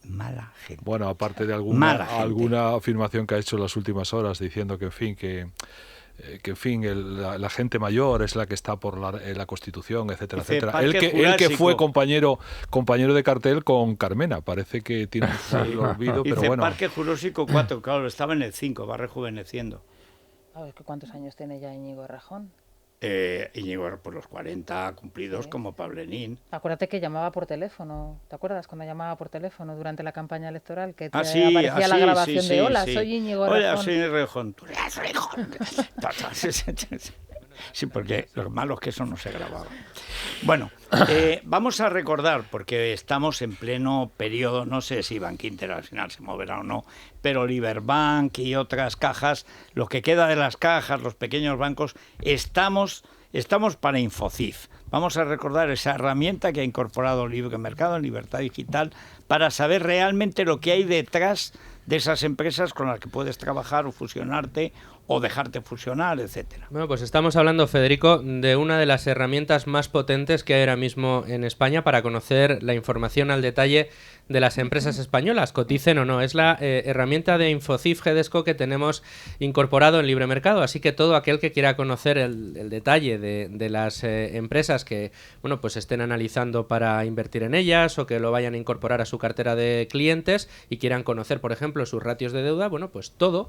mala gente. Bueno, aparte de Mala gente. alguna afirmación que ha hecho en las últimas horas diciendo que, en fin, que que en fin, la gente mayor es la que está por la Constitución, etcétera, Dice, etcétera. Parque Él que fue Jurásico. compañero de cartel con Carmena, parece que tiene el olvido, pero Dice bueno. Parque Jurásico 4, claro, estaba en el 5, va rejuveneciendo. A ver, ¿cuántos años tiene ya Íñigo Errejón? Íñigo por los 40 cumplidos, Sí. como Pablenín. Acuérdate que llamaba por teléfono. ¿Te acuerdas cuando llamaba por teléfono durante la campaña electoral? Que te aparecía la grabación de hola, soy Íñigo Errejón. Hola, soy Errejón. Tú eres Errejón. Sí, porque lo malo es que eso no se grababa. Bueno, vamos a recordar, porque estamos en pleno periodo, no sé si Bank Inter al final se moverá o no, pero Liberbank y otras cajas, lo que queda de las cajas, los pequeños bancos, estamos para Infocif. Vamos a recordar esa herramienta que ha incorporado Libre Mercado en Libertad Digital para saber realmente lo que hay detrás de esas empresas con las que puedes trabajar o fusionarte o dejarte fusionar, etcétera. Bueno, pues estamos hablando, Federico, de una de las herramientas más potentes que hay ahora mismo en España para conocer la información al detalle de las empresas españolas, coticen o no. Es la herramienta de Infocif Gedesco que tenemos incorporado en Libre Mercado, así que todo aquel que quiera conocer el detalle de las empresas que, bueno, pues estén analizando para invertir en ellas o que lo vayan a incorporar a su cartera de clientes y quieran conocer, por ejemplo, sus ratios de deuda, bueno, pues toda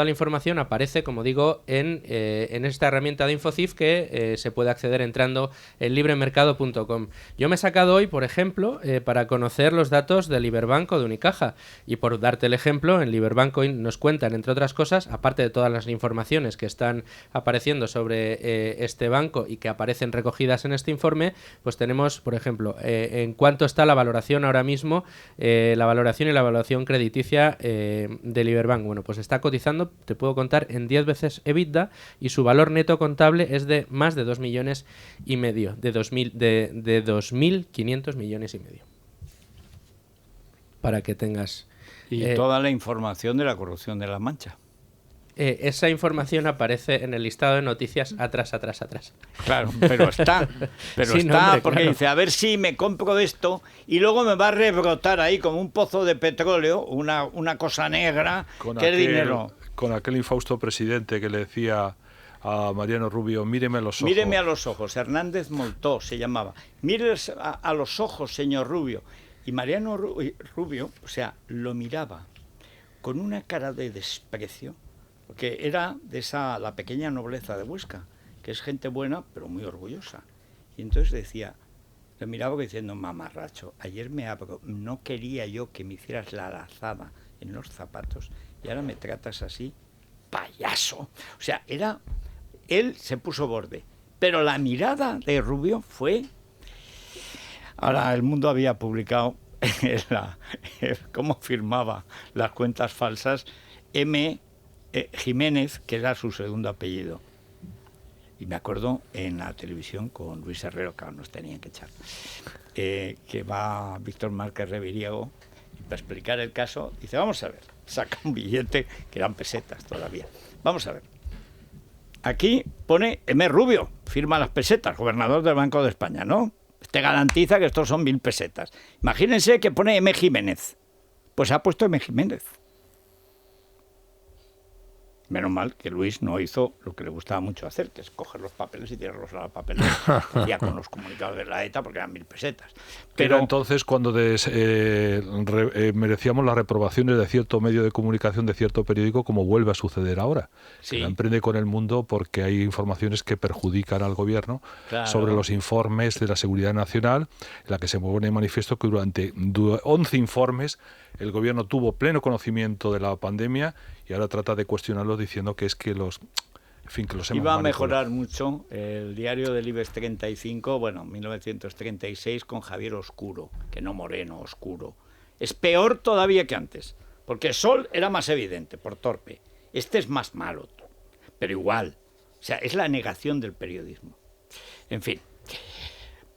la información aparece, como digo, en esta herramienta de Infocif que se puede acceder entrando en libremercado.com. Yo me he sacado hoy, por ejemplo, para conocer los datos de Liberbank o de Unicaja, y por darte el ejemplo, en Liberbank hoy nos cuentan, entre otras cosas, aparte de todas las informaciones que están apareciendo sobre este banco y que aparecen recogidas en este informe, pues tenemos, por ejemplo, en cuánto está la valoración ahora mismo, la valoración y la evaluación crediticia de Liberbank. Bueno, pues está cotizando, te puedo contar, en 10 veces EBITDA, y su valor neto contable es de más de 2,5 millones, de 2.500 millones y medio. Para que tengas... Y toda la información de la corrupción de La Mancha. Esa información aparece en el listado de noticias atrás. Claro, pero está, Sí, no, hombre, porque claro. dice, a ver si me compro de esto y luego me va a rebrotar ahí como un pozo de petróleo, una cosa negra, que es dinero. Con aquel infausto presidente que le decía a Mariano Rubio, míreme a los ojos. Míreme a los ojos, Hernández Moltó se llamaba. Mire a los ojos, señor Rubio. Y Mariano Rubio, o sea, lo miraba con una cara de desprecio, porque era de la pequeña nobleza de Huesca, que es gente buena, pero muy orgullosa. Y entonces decía, lo miraba diciendo, mamarracho, ayer me abro, no quería yo que me hicieras la lazada en los zapatos, y ahora me tratas así, payaso. O sea, él se puso borde, pero la mirada de Rubio fue... Ahora, El Mundo había publicado cómo firmaba las cuentas falsas M. Jiménez, que era su segundo apellido. Y me acuerdo en la televisión con Luis Herrero, que nos tenían que echar, que va Víctor Márquez Reviriego y para explicar el caso, dice, vamos a ver, saca un billete, que eran pesetas todavía. Vamos a ver. Aquí pone M. Rubio, firma las pesetas, gobernador del Banco de España, ¿no? Te garantiza que estos son 1.000 pesetas. Imagínense que pone M. Jiménez. Pues ha puesto M. Jiménez. Menos mal que Luis no hizo lo que le gustaba mucho hacer, que es coger los papeles y tirarlos a la papelera. Hacía con los comunicados de la ETA porque eran 1.000 pesetas. Pero era entonces cuando merecíamos las reprobaciones de cierto medio de comunicación, de cierto periódico, como vuelve a suceder ahora. Sí. Que la emprende con El Mundo porque hay informaciones que perjudican al gobierno, claro, sobre los informes de la Seguridad Nacional, en la que se pone de manifiesto que durante 11 informes el gobierno tuvo pleno conocimiento de la pandemia y ahora trata de cuestionarlos diciendo que es que los... En fin, que los hemos iba a manipulado. mejorar mucho el diario del IBEX 35, bueno, 1936, con Javier Oscuro, que no Moreno, Oscuro. Es peor todavía que antes, porque Sol era más evidente, por torpe. Este es más malo, pero igual. O sea, es la negación del periodismo. En fin,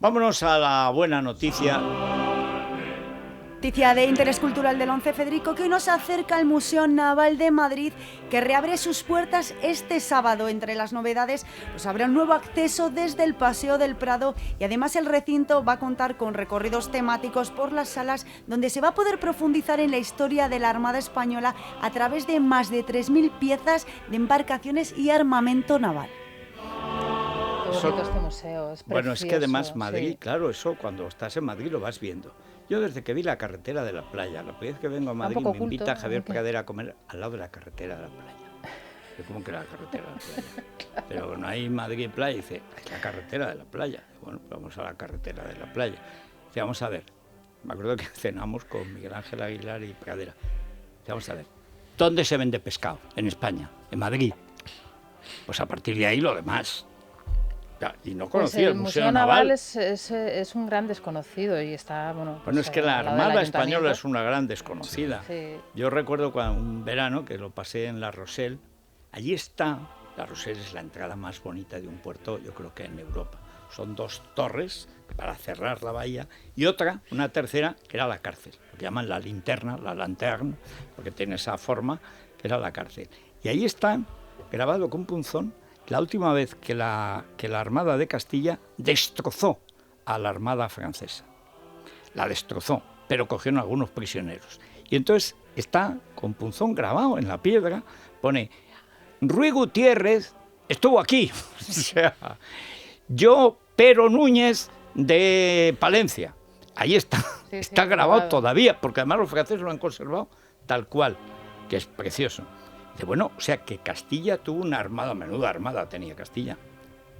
vámonos a la buena noticia. Noticia de interés cultural del 11, Federico, que hoy nos acerca al Museo Naval de Madrid, que reabre sus puertas este sábado. Entre las novedades, pues habrá un nuevo acceso desde el Paseo del Prado y además el recinto va a contar con recorridos temáticos por las salas donde se va a poder profundizar en la historia de la Armada Española a través de más de 3.000 piezas de embarcaciones y armamento naval. Este museo, es bueno, es que además precioso, Madrid, sí. Claro, eso cuando estás en Madrid lo vas viendo. Yo desde que vi la carretera de la playa, la primera vez que vengo a Madrid me oculto, invita Javier aunque... Pradera a comer al lado de la carretera de la playa. Yo como que la carretera de la playa. Claro. Pero no hay Madrid en playa, dice, es la carretera de la playa. Bueno, pues vamos a la carretera de la playa. Dice, vamos a ver, me acuerdo que cenamos con Miguel Ángel Aguilar y Pradera. Dice, vamos a ver, ¿dónde se vende pescado? En España, en Madrid. Pues a partir de ahí lo demás. Y no conocía pues el Museo Naval. Es un gran desconocido y está, bueno... Bueno, pues, es que la Armada Española es una gran Sí, desconocida. sí. Yo recuerdo cuando un verano que lo pasé en La Rochelle. Allí está, La Rochelle es la entrada más bonita de un puerto, yo creo que en Europa. Son 2 torres para cerrar la bahía y otra, una tercera, que era la cárcel. Lo que llaman la linterna, la lanterne, porque tiene esa forma, que era la cárcel. Y ahí está, grabado con punzón, la última vez que la Armada de Castilla destrozó a la Armada francesa. La destrozó, pero cogieron algunos prisioneros. Y entonces está con punzón grabado en la piedra, pone, Ruy Gutiérrez estuvo aquí. O sea, yo, Pero Núñez de Palencia. Ahí está, Sí, está grabado todavía, porque además los franceses lo han conservado tal cual, que es precioso. Dice, bueno, o sea que Castilla tuvo una armada, menuda armada tenía Castilla.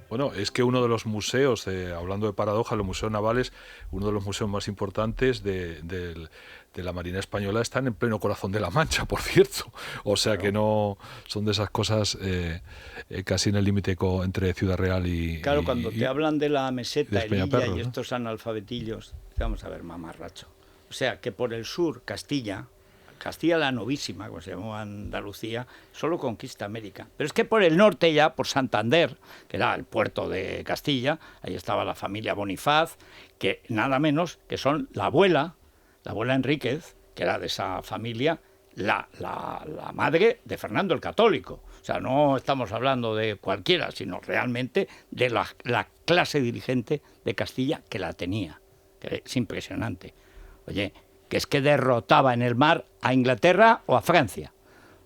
Bueno, es que uno de los museos, hablando de paradoja, los museos navales, uno de los museos más importantes de la Marina Española está en el pleno corazón de La Mancha, por cierto. O sea que no son de esas cosas casi en el límite entre Ciudad Real y... Claro, cuando te hablan de la meseta, Elilla y ¿no? estos analfabetillos, vamos a ver, mamarracho. O sea que por el sur, Castilla la Novísima, como se llamó Andalucía, solo conquista América. Pero es que por el norte ya, por Santander, que era el puerto de Castilla, ahí estaba la familia Bonifaz, que nada menos que son la abuela Enríquez, que era de esa familia, la madre de Fernando el Católico. O sea, no estamos hablando de cualquiera, sino realmente de la clase dirigente de Castilla que la tenía, que es impresionante. Oye, que es que derrotaba en el mar a Inglaterra o a Francia.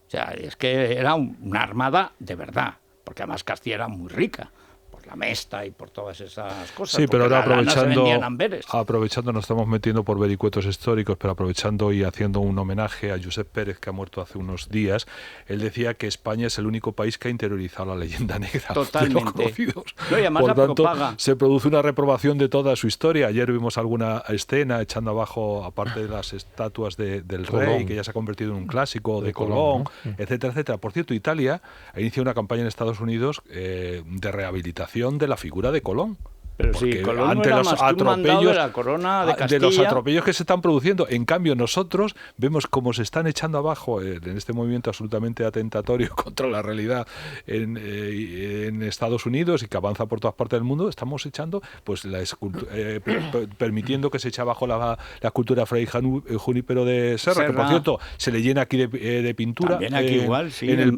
O sea, es que era una armada de verdad, porque además Castilla era muy rica, por la mesta y por todas esas cosas. Sí, pero ahora aprovechando, nos estamos metiendo por vericuetos históricos, pero aprovechando y haciendo un homenaje a Josep Pérez, que ha muerto hace unos días, él decía que España es el único país que ha interiorizado la leyenda negra de los conocidos. No, y además por tanto, propaga. Se produce una reprobación de toda su historia. Ayer vimos alguna escena echando abajo, aparte de las estatuas del rey, que ya se ha convertido en un clásico, de Colón, ¿no? Etcétera, etcétera. Por cierto, Italia ha iniciado una campaña en Estados Unidos de rehabilitación de la figura de Colón. Pero porque sí, Colón ante no era los más que un mandado atropellos de la corona de Castilla. De los atropellos que se están produciendo. En cambio, nosotros vemos cómo se están echando abajo en este movimiento absolutamente atentatorio contra la realidad en Estados Unidos y que avanza por todas partes del mundo. Estamos echando, pues, permitiendo que se eche abajo la escultura Fray Junípero de Serra, que por cierto se le llena aquí de pintura. También aquí igual, sí, en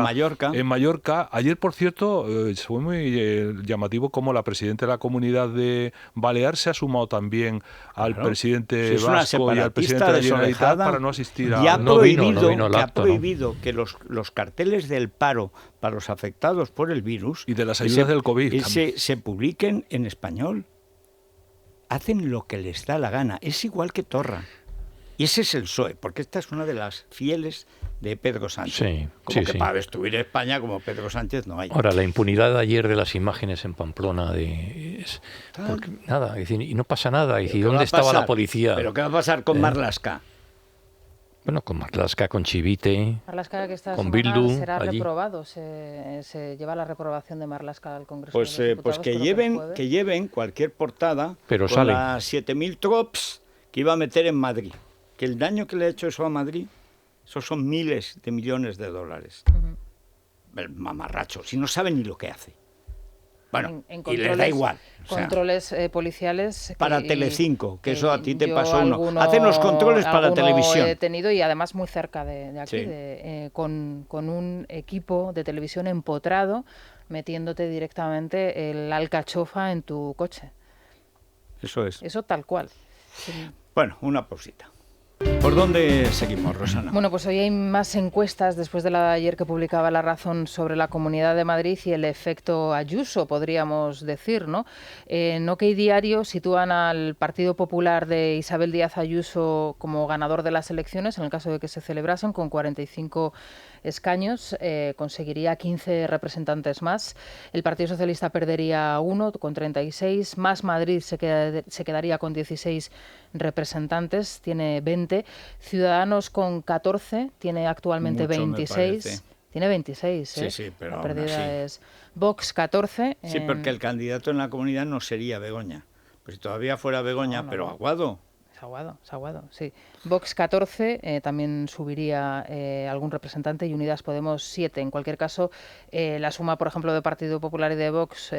Mallorca. En Mallorca. Ayer, por cierto, fue muy llamativo como la presidenta de la Comunidad de Balear se ha sumado también al presidente vasco y al presidente de la Generalitat para no asistir a... Y ha ha prohibido que los carteles del paro para los afectados por el virus... Y de las ayudas del COVID. Se publiquen en español. Hacen lo que les da la gana. Es igual que Torra. Y ese es el PSOE, porque esta es una de las fieles de Pedro Sánchez. Para destruir España como Pedro Sánchez no hay. Ahora, la impunidad de ayer de las imágenes en Pamplona, nada, y no pasa nada. Y ¿dónde estaba la policía? ¿Pero qué va a pasar con Marlaska? Bueno, con Marlaska, con Chivite, Marlaska, que esta con semana Bildu será allí. reprobado. Se lleva la reprobación de Marlaska al Congreso pues, de los Diputados. Pues que lleven cualquier portada pero con las 7.000 trops que iba a meter en Madrid. Que el daño que le ha hecho eso a Madrid, esos son miles de millones de dólares. El mamarracho, si no sabe ni lo que hace. Bueno, en y les da igual. Controles policiales. Para Telecinco, que eso a ti te pasó uno. Hacen los controles para televisión. He tenido, y además muy cerca de aquí, Sí. Con un equipo de televisión empotrado, metiéndote directamente la alcachofa en tu coche. Eso es. Eso tal cual. Sí. Bueno, una pausita. ¿Por dónde seguimos, Rosana? Bueno, pues hoy hay más encuestas después de la de ayer que publicaba La Razón sobre la Comunidad de Madrid y el efecto Ayuso, podríamos decir, ¿no? En OK Diario sitúan al Partido Popular de Isabel Díaz Ayuso como ganador de las elecciones, en el caso de que se celebrasen, con 45 escaños, conseguiría 15 representantes más. El Partido Socialista perdería 1 con 36, Más Madrid se quedaría con 16 representantes, tiene 20. Ciudadanos con 14, tiene actualmente Mucho, 26. Tiene 26, Sí, sí, pero la aún pérdida así. es Vox 14. Sí, porque el candidato en la comunidad no sería Begoña. Pues si todavía fuera Begoña, No. pero Aguado. Aguado, sí. Vox 14, también subiría algún representante, y Unidas Podemos 7. En cualquier caso, la suma, por ejemplo, de Partido Popular y de Vox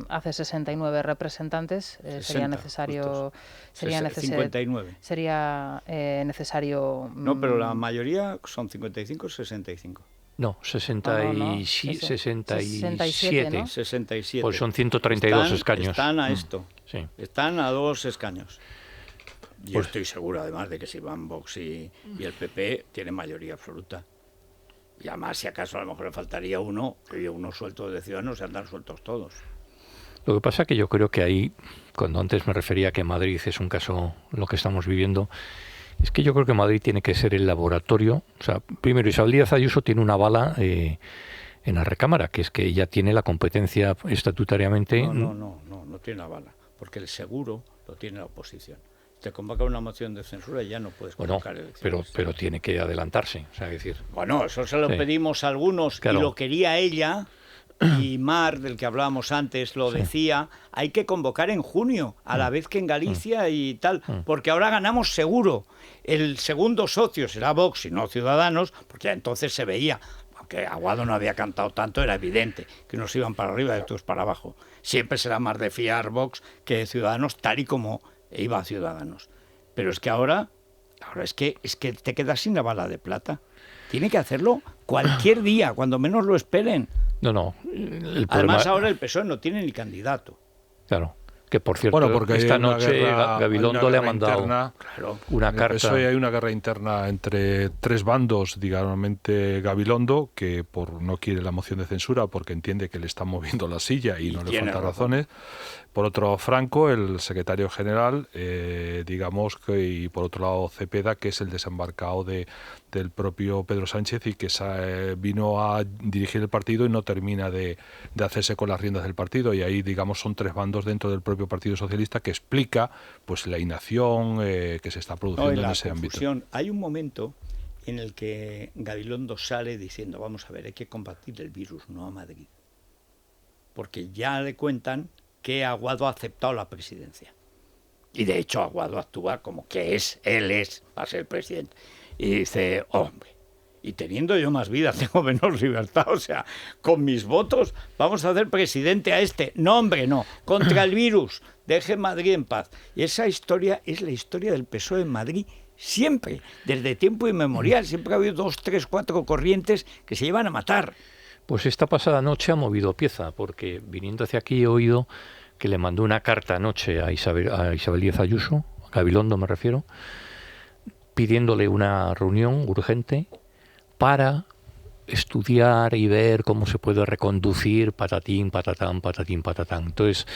hace 69 representantes. 60, Sería necesario... Sería 59. Sería necesario... No, pero la mayoría son 55 o 65. No, 67. 67. Pues son 132 escaños. Están a esto. Sí. Están a 2 escaños. Yo Pues- estoy seguro, además, de que si van Vox y el PP, tienen mayoría absoluta. Y además, si acaso a lo mejor le faltaría uno suelto de Ciudadanos, se andan sueltos todos. Lo que pasa que yo creo que ahí, cuando antes me refería a que Madrid es un caso, lo que estamos viviendo, es que yo creo que Madrid tiene que ser el laboratorio. O sea, primero, Isabel Díaz Ayuso tiene una bala en la recámara, que es que ella tiene la competencia estatutariamente. No tiene la bala, porque el seguro lo tiene la oposición. Te convoca una moción de censura y ya no puedes Bueno, convocar elecciones. pero tiene que adelantarse. O sea, es decir, Bueno, eso se lo Sí. pedimos a algunos Claro. y lo quería ella. Y Mar, del que hablábamos antes, lo decía, hay que convocar en junio, a la vez que en Galicia y tal, porque ahora ganamos seguro. El segundo socio será Vox y no Ciudadanos, porque ya entonces se veía, aunque Aguado no había cantado tanto, era evidente que unos iban para arriba y otros para abajo. Siempre será más de fiar Vox que Ciudadanos, tal y como iba a Ciudadanos. Pero es que ahora es que te quedas sin la bala de plata. Tiene que hacerlo cualquier día, cuando menos lo esperen. no. El problema, Además, ahora el PSOE no tiene ni candidato. Claro. Que por cierto, Bueno, porque esta hay una noche guerra- Gabilondo hay una le ha guerra mandado interna. Claro. una En el carta. PSOE hay una guerra interna entre 3 bandos, digamos, Gabilondo, que no quiere la moción de censura porque entiende que le están moviendo la silla y no le tiene faltan razón. razones. Por otro, Franco, el secretario general, y por otro lado Cepeda, que es el desembarcado del propio Pedro Sánchez y que vino a dirigir el partido y no termina de hacerse con las riendas del partido. Y ahí, digamos, son 3 bandos dentro del propio Partido Socialista, que explica pues la inacción que se está produciendo en la ese ámbito. confusión. Hay un momento en el que Gabilondo sale diciendo, vamos a ver, hay que combatir el virus, no a Madrid. Porque ya le cuentan que Aguado ha aceptado la presidencia. Y de hecho Aguado actúa como que él va a ser presidente. Y dice, hombre, y teniendo yo más vida, tengo menos libertad, o sea, con mis votos vamos a hacer presidente a este. No, hombre, no, contra el virus, deje Madrid en paz. Y esa historia es la historia del PSOE en Madrid siempre, desde tiempo inmemorial. Siempre ha habido 2, 3, 4 corrientes que se llevan a matar. Pues esta pasada noche ha movido pieza, porque viniendo hacia aquí he oído que le mandó una carta anoche a Isabel Díaz Ayuso, a Gabilondo me refiero, pidiéndole una reunión urgente para estudiar y ver cómo se puede reconducir patatín, patatán, patatín, patatán. Entonces,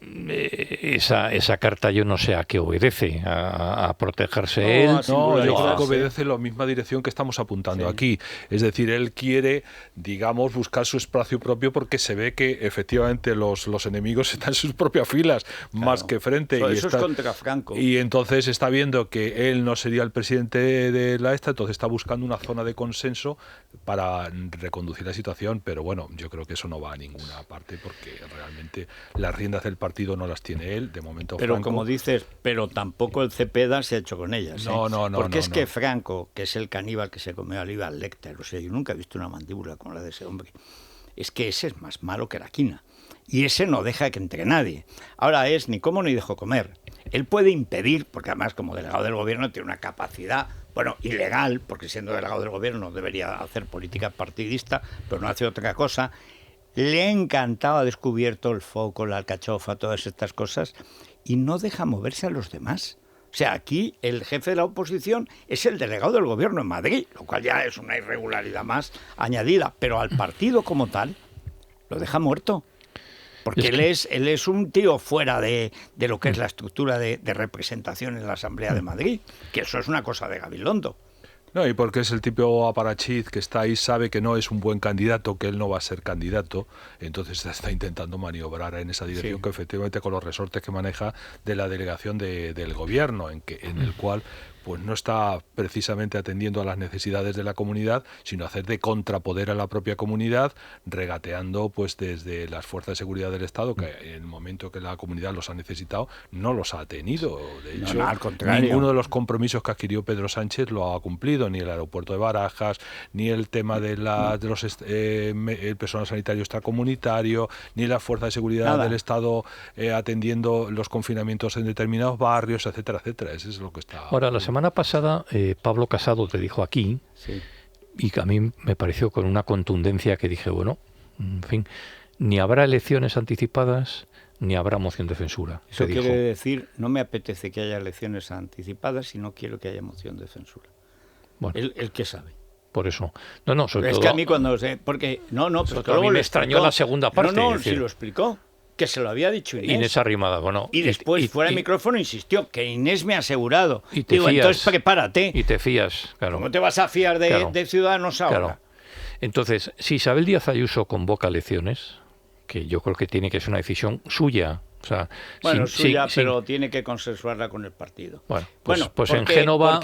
esa carta yo no sé a qué obedece, a protegerse él. No, yo creo que Sí. obedece la misma dirección que estamos apuntando Sí. aquí. Es decir, él quiere, digamos, buscar su espacio propio porque se ve que efectivamente los enemigos están en sus propias filas, más que frente. Eso es contra Franco. Y entonces está viendo que él no sería el presidente de la entonces está buscando una zona de consenso para reconducir la situación. Pero bueno, yo creo que eso no va a ninguna parte porque realmente las riendas del partido no las tiene él, de momento Pero Franco. como dices, pero tampoco el Cepeda se ha hecho con ellas. No, no, no, Porque no, es no. que Franco, que es el caníbal que se comió a Aníbal Lecter, o sea, yo nunca he visto una mandíbula como la de ese hombre. Es que ese es más malo que la quina. y ese no deja que entre nadie. Ahora es ni como ni dejo comer. Él puede impedir, porque además como delegado del gobierno tiene una capacidad, bueno, ilegal, porque siendo delegado del gobierno no debería hacer política partidista, pero no hace otra cosa. Le ha encantado, ha descubierto el foco, la alcachofa, todas estas cosas, y no deja moverse a los demás. O sea, aquí el jefe de la oposición es el delegado del gobierno en Madrid, lo cual ya es una irregularidad más añadida, pero al partido como tal lo deja muerto. Porque él es un tío fuera de lo que es la estructura de representación en la Asamblea de Madrid, que eso es una cosa de Gabilondo. No, y porque es el tipo aparachiz que está ahí, sabe que no es un buen candidato, que él no va a ser candidato, entonces está intentando maniobrar en esa dirección, sí, que efectivamente con los resortes que maneja de la delegación del gobierno, en el cual pues no está precisamente atendiendo a las necesidades de la comunidad, sino hacer de contrapoder a la propia comunidad, regateando pues desde las fuerzas de seguridad del Estado, que en el momento que la comunidad los ha necesitado, no los ha tenido. De hecho, no, al contrario, ninguno de los compromisos que adquirió Pedro Sánchez lo ha cumplido, ni el aeropuerto de Barajas, ni el tema de el personal sanitario extracomunitario, ni la fuerza de seguridad del Estado atendiendo los confinamientos en determinados barrios, etcétera, etcétera. Eso es lo que está... Ahora, la semana pasada Pablo Casado te dijo aquí, sí, y que a mí me pareció con una contundencia que dije, bueno, en fin, ni habrá elecciones anticipadas ni habrá moción de censura. Eso quiere decir, no me apetece que haya elecciones anticipadas y no quiero que haya moción de censura. Bueno, ¿El qué sabe? Por eso. No, sobre todo... Es que a mí cuando... porque pero a mí me extrañó la segunda parte. No, sí lo explicó. Que se lo había dicho Inés Arrimadas, bueno. Y después, fuera de micrófono, insistió que Inés me ha asegurado. Y te fías, entonces prepárate. Y te fías, claro. ¿Cómo te vas a fiar de Ciudadanos ahora? Claro. Entonces, si Isabel Díaz Ayuso convoca elecciones, que yo creo que tiene que ser una decisión suya. O sea, bueno, suya, pero tiene que consensuarla con el partido. Bueno, pues porque, en Génova...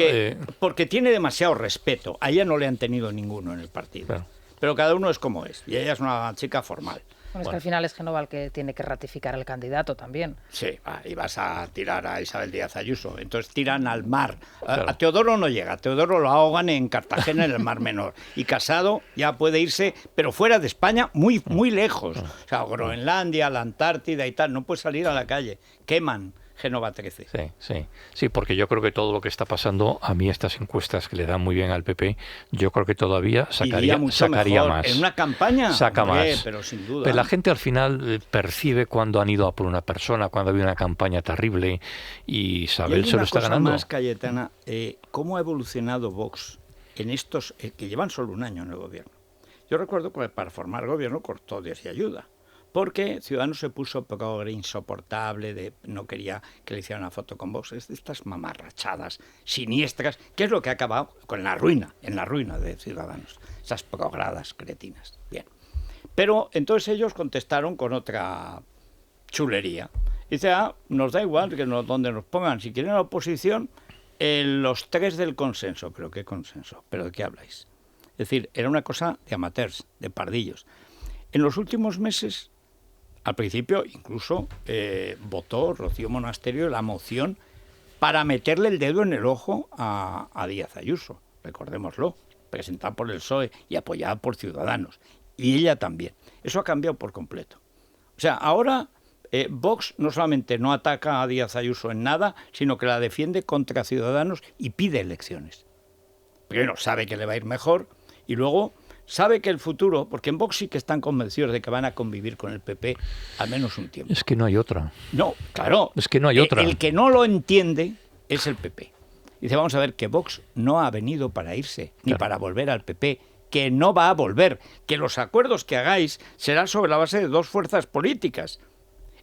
Porque tiene demasiado respeto. A ella no le han tenido ninguno en el partido. Claro. Pero cada uno es como es. Y ella es una chica formal. Bueno, es que al final es Génova el que tiene que ratificar al candidato también. Sí, y vas a tirar a Isabel Díaz Ayuso. Entonces tiran al mar. Claro. A Teodoro no llega. A Teodoro lo ahogan en Cartagena, en el Mar Menor. Y Casado ya puede irse, pero fuera de España, muy, muy lejos. O sea, Groenlandia, la Antártida y tal. No puede salir a la calle. Queman Génova 13. Sí, porque yo creo que todo lo que está pasando, a mí estas encuestas que le dan muy bien al PP, yo creo que todavía sacaría más. En una campaña saca más. Pero sin duda. Pero la gente al final percibe cuando han ido a por una persona, cuando ha habido una campaña terrible, y Isabel se lo está ganando. Más, Cayetana, ¿cómo ha evolucionado Vox en estos que llevan solo un año en el gobierno? Yo recuerdo que para formar gobierno cortó Dios y ayuda. Porque Ciudadanos se puso progre, insoportable, no quería que le hicieran una foto con Vox, es de estas mamarrachadas siniestras, que es lo que ha acabado con la ruina, en la ruina de Ciudadanos, esas progradas cretinas. Bien. Pero entonces ellos contestaron con otra chulería. Dice, nos da igual que donde nos pongan, si quieren la oposición, los tres del consenso, pero ¿qué consenso? ¿Pero de qué habláis? Es decir, era una cosa de amateurs, de pardillos. En los últimos meses... Al principio incluso votó Rocío Monasterio la moción para meterle el dedo en el ojo a Díaz Ayuso, recordémoslo, presentada por el PSOE y apoyada por Ciudadanos, y ella también. Eso ha cambiado por completo. O sea, ahora Vox no solamente no ataca a Díaz Ayuso en nada, sino que la defiende contra Ciudadanos y pide elecciones. Primero, sabe que le va a ir mejor, y luego... sabe que el futuro, porque en Vox sí que están convencidos de que van a convivir con el PP al menos un tiempo. Es que no hay otra. No, claro. Es que no hay otra. El que no lo entiende es el PP. Dice, vamos a ver, que Vox no ha venido para irse, ni para volver al PP, que no va a volver, que los acuerdos que hagáis serán sobre la base de dos fuerzas políticas.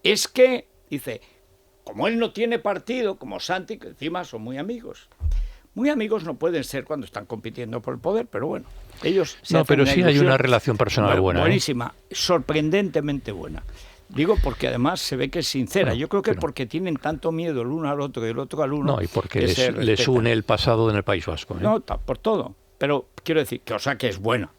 Es que, dice, como él no tiene partido, como Santi, que encima son muy amigos. Muy amigos no pueden ser cuando están compitiendo por el poder, pero bueno, ellos se hacen pero sí hay una relación personal buena. Buenísima, sorprendentemente buena. Digo porque además se ve que es sincera. Yo creo que porque tienen tanto miedo el uno al otro y el otro al uno. No, y porque les une el pasado en el País Vasco. No, por todo. Pero quiero decir que, o sea, que es buena.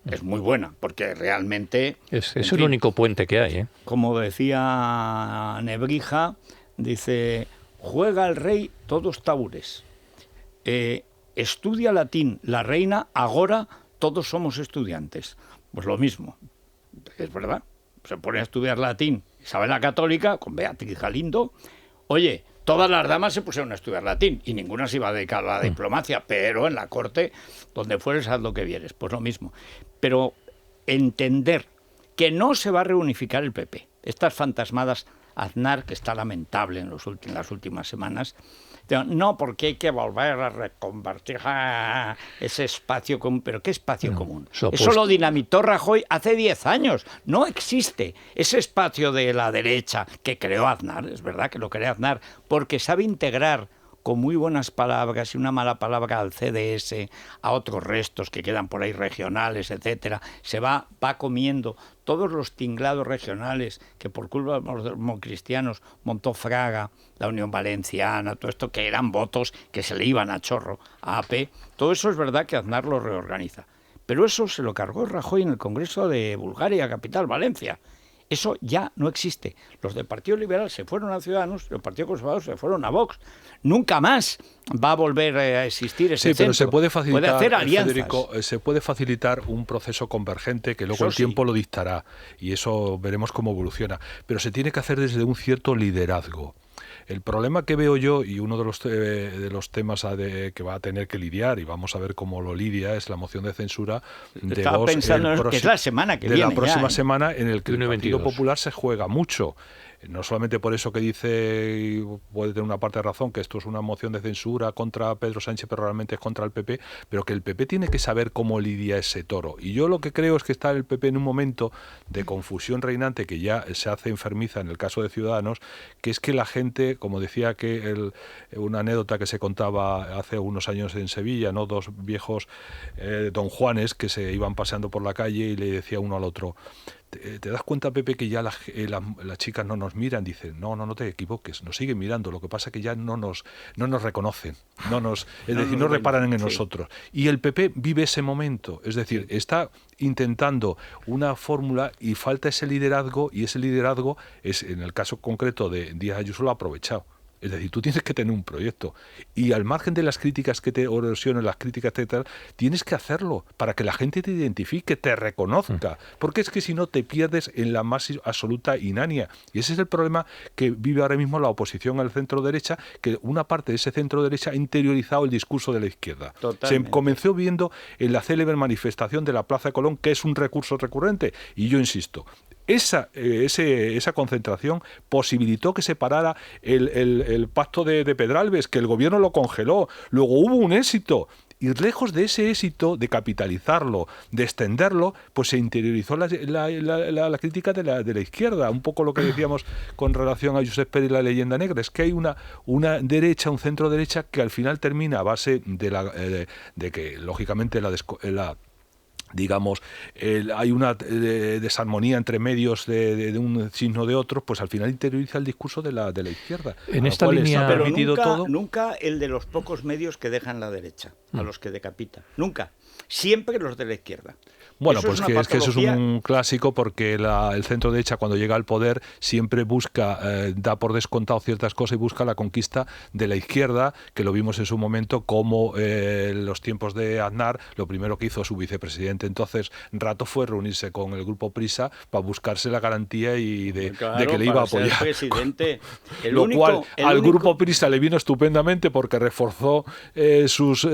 Es muy buena, porque realmente... Es el único puente que hay. Como decía Nebrija, dice, juega el rey todos tabures. Estudia latín la reina, agora todos somos estudiantes. Pues lo mismo, es verdad. se pone a estudiar latín, Isabel la Católica, con Beatriz Galindo, oye, todas las damas se pusieron a estudiar latín y ninguna se iba a dedicar a la diplomacia, pero en la corte, donde fueres, haz lo que vieres, pues lo mismo. Pero entender que no se va a reunificar el PP, estas fantasmadas Aznar, que está lamentable en las últimas semanas, no, porque hay que volver a reconvertir ese espacio común. ¿Pero qué espacio común? Eso lo dinamitó Rajoy hace 10 años. No existe ese espacio de la derecha que creó Aznar, es verdad que lo creó Aznar, porque sabe integrar con muy buenas palabras y una mala palabra al CDS, a otros restos que quedan por ahí regionales, etcétera. Se va comiendo todos los tinglados regionales que por culpa de los democristianos montó Fraga, la Unión Valenciana, todo esto que eran votos que se le iban a chorro a AP. Todo eso es verdad que Aznar lo reorganiza. Pero eso se lo cargó Rajoy en el Congreso de Bulgaria, capital, Valencia. Eso ya no existe. Los del Partido Liberal se fueron a Ciudadanos, los Partido Conservador se fueron a Vox. Nunca más va a volver a existir ese centro. Pero se puede facilitar, puede hacer alianzas. Federico, se puede facilitar un proceso convergente que luego eso el tiempo sí lo dictará y eso veremos cómo evoluciona. Pero se tiene que hacer desde un cierto liderazgo. El problema que veo yo, y uno de los temas que va a tener que lidiar, y vamos a ver cómo lo lidia, es la moción de censura de Estaba Vox, pensando que es la semana que viene. De la próxima ya, semana, en el que el Partido 22. Popular se juega mucho. No solamente por eso que dice, y puede tener una parte de razón, que esto es una moción de censura contra Pedro Sánchez, pero realmente es contra el PP, pero que el PP tiene que saber cómo lidia ese toro. Y yo lo que creo es que está el PP en un momento de confusión reinante que ya se hace enfermiza en el caso de Ciudadanos, que es que la gente, como decía una anécdota que se contaba hace unos años en Sevilla, ¿no? Dos viejos don Juanes que se iban paseando por la calle y le decía uno al otro: ¿te das cuenta, Pepe, que ya las chicas no nos miran? Dicen, no te equivoques, nos siguen mirando, lo que pasa es que ya no nos reconocen, es decir, no reparan en nosotros. Y el PP vive ese momento, es decir, está intentando una fórmula y falta ese liderazgo, y ese liderazgo es, en el caso concreto de Díaz Ayuso, lo ha aprovechado. Es decir, tú tienes que tener un proyecto y al margen de las críticas que te erosionen, las críticas tal, tienes que hacerlo para que la gente te identifique, te reconozca, porque es que si no te pierdes en la más absoluta inania. Y ese es el problema que vive ahora mismo la oposición al centro derecha, que una parte de ese centro derecha ha interiorizado el discurso de la izquierda. Totalmente. Se comenzó viendo en la célebre manifestación de la Plaza de Colón, que es un recurso recurrente, y yo insisto, esa concentración posibilitó que se parara el pacto de Pedralbes, que el gobierno lo congeló. Luego hubo un éxito. Y lejos de ese éxito, de capitalizarlo, de extenderlo, pues se interiorizó la crítica de la izquierda. Un poco lo que decíamos con relación a Josep Pérez y la leyenda negra. Es que hay una derecha, un centro derecha, que al final termina a base de que, lógicamente, hay una desarmonía entre medios de un signo de otros, pues al final interioriza el discurso de la izquierda. En esta línea, pero nunca el de los pocos medios que dejan la derecha, a los que decapita. Nunca. Siempre los de la izquierda. Bueno, eso pues es que eso es un clásico, porque el centro derecha, cuando llega al poder, siempre busca, da por descontado ciertas cosas y busca la conquista de la izquierda, que lo vimos en su momento, como en los tiempos de Aznar, lo primero que hizo su vicepresidente entonces, Rato, fue reunirse con el grupo Prisa para buscarse la garantía de que le iba a apoyar. Lo cual al grupo Prisa le vino estupendamente, porque reforzó sus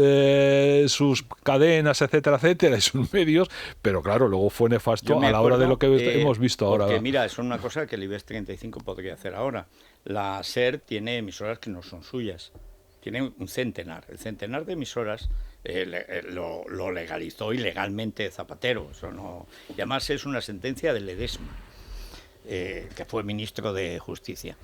cadenas, etcétera, etcétera, y sus medios. Pero claro, luego fue nefasto a la hora de lo que hemos visto ahora. Porque mira, es una cosa que el IBEX 35 podría hacer ahora. La SER tiene emisoras que no son suyas. Tiene un centenar. El centenar de emisoras lo legalizó ilegalmente Zapatero. Eso no. Y además es una sentencia de Ledesma, que fue ministro de Justicia.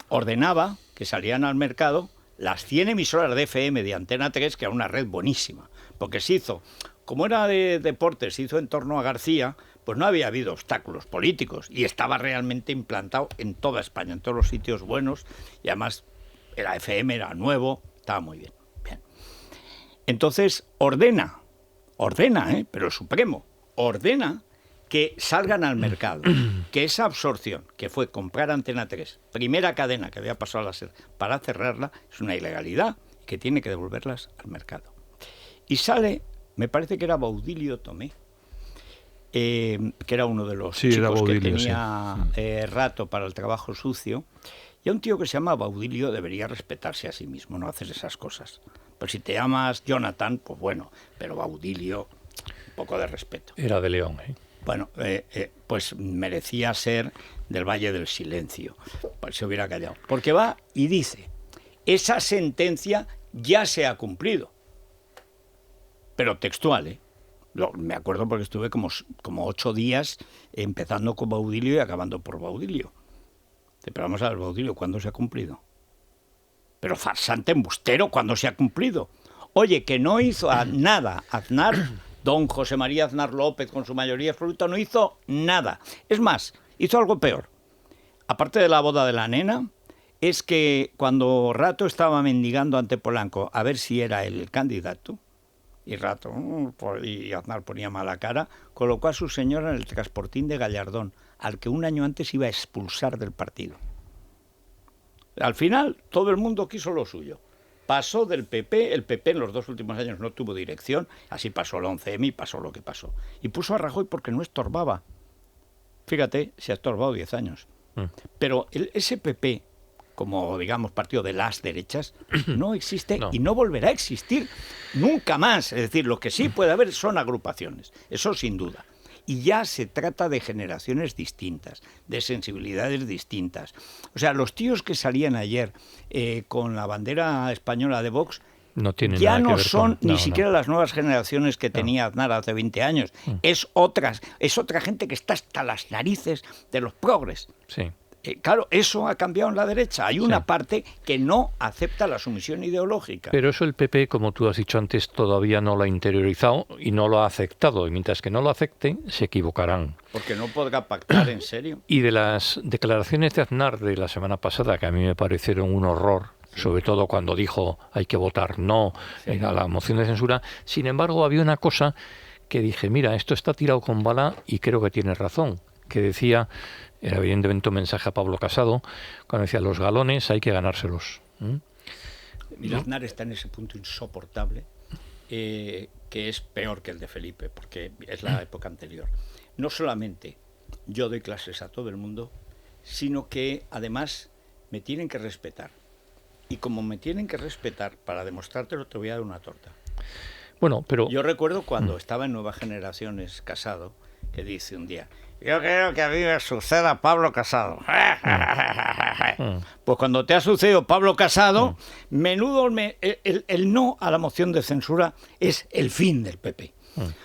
Ordenaba que salían al mercado las 100 emisoras de FM de Antena 3, que era una red buenísima, porque se hizo, como era de deportes, se hizo en torno a García, pues no había habido obstáculos políticos y estaba realmente implantado en toda España, en todos los sitios buenos, y además era FM, era nuevo, estaba muy bien. Entonces ordena, pero el Supremo ordena que salgan al mercado, que esa absorción, que fue comprar Antena 3, primera cadena que había pasado a la SER, para cerrarla, es una ilegalidad, que tiene que devolverlas al mercado. Y sale, me parece que era Baudilio Tomé, que era uno de los Sí, chicos Baudilio, que tenía rato para el trabajo sucio, y a un tío que se llama Baudilio debería respetarse a sí mismo, no haces esas cosas. Pues si te llamas Jonathan, pues bueno, pero Baudilio, un poco de respeto. Era de León, ¿eh? Bueno, pues merecía ser del Valle del Silencio, pues se hubiera callado. Porque va y dice, esa sentencia ya se ha cumplido, pero textual, ¿eh? Me acuerdo porque estuve como 8 días empezando con Baudilio y acabando por Baudilio. Pero vamos a ver, Baudilio, ¿cuándo se ha cumplido? Pero farsante, embustero, ¿cuándo se ha cumplido? Oye, que no hizo nada Aznar, don José María Aznar López, con su mayoría absoluta, no hizo nada. Es más, hizo algo peor. Aparte de la boda de la nena, es que cuando Rato estaba mendigando ante Polanco a ver si era el candidato, y Aznar ponía mala cara, colocó a su señora en el transportín de Gallardón, al que un año antes iba a expulsar del partido. Al final, todo el mundo quiso lo suyo. Pasó del PP, el PP en los 2 últimos años no tuvo dirección, así pasó el 11M y pasó lo que pasó. Y puso a Rajoy porque no estorbaba. Fíjate, se ha estorbado 10 años. Pero ese PP, como digamos partido de las derechas, no existe y no volverá a existir nunca más. Es decir, lo que sí puede haber son agrupaciones, eso sin duda. Y ya se trata de generaciones distintas, de sensibilidades distintas. O sea, los tíos que salían ayer con la bandera española de Vox no tienen ya nada que no ver son con... ni siquiera las nuevas generaciones que tenía Aznar hace 20 años. Es otra gente que está hasta las narices de los progres. Sí. Claro, eso ha cambiado en la derecha. Hay una parte que no acepta la sumisión ideológica. Pero eso el PP, como tú has dicho antes, todavía no lo ha interiorizado y no lo ha aceptado. Y mientras que no lo acepten, se equivocarán. Porque no podrá pactar, en serio. Y de las declaraciones de Aznar de la semana pasada, que a mí me parecieron un horror, sobre todo cuando dijo hay que votar no a la moción de censura, sin embargo había una cosa que dije, mira, esto está tirado con bala y creo que tiene razón, que decía... Era evidentemente un mensaje a Pablo Casado, cuando decía, los galones hay que ganárselos. Mira, Aznar está en ese punto insoportable, que es peor que el de Felipe, porque es la época anterior. No solamente yo doy clases a todo el mundo, sino que además me tienen que respetar. Y como me tienen que respetar, para demostrártelo te voy a dar una torta. Bueno, pero... Yo recuerdo cuando estaba en Nuevas Generaciones Casado, que dice un día... Yo creo que a mí me suceda Pablo Casado. Pues cuando te ha sucedido Pablo Casado, menudo el no a la moción de censura es el fin del PP.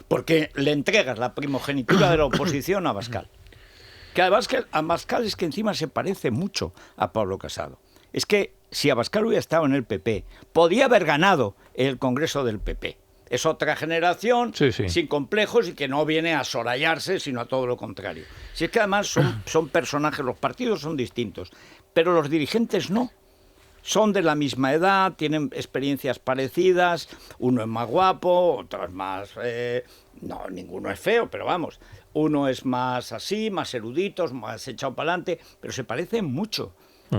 Porque le entregas la primogenitura de la oposición a Abascal. Que además que Abascal es que encima se parece mucho a Pablo Casado. Es que si Abascal hubiera estado en el PP, podía haber ganado el Congreso del PP. Es otra generación, sin complejos y que no viene a sorallarse, sino a todo lo contrario. Si es que además son personajes, los partidos son distintos, pero los dirigentes no. Son de la misma edad, tienen experiencias parecidas, uno es más guapo, otro es más... no, ninguno es feo, pero vamos, uno es más así, más erudito, más echado para adelante, pero se parecen mucho.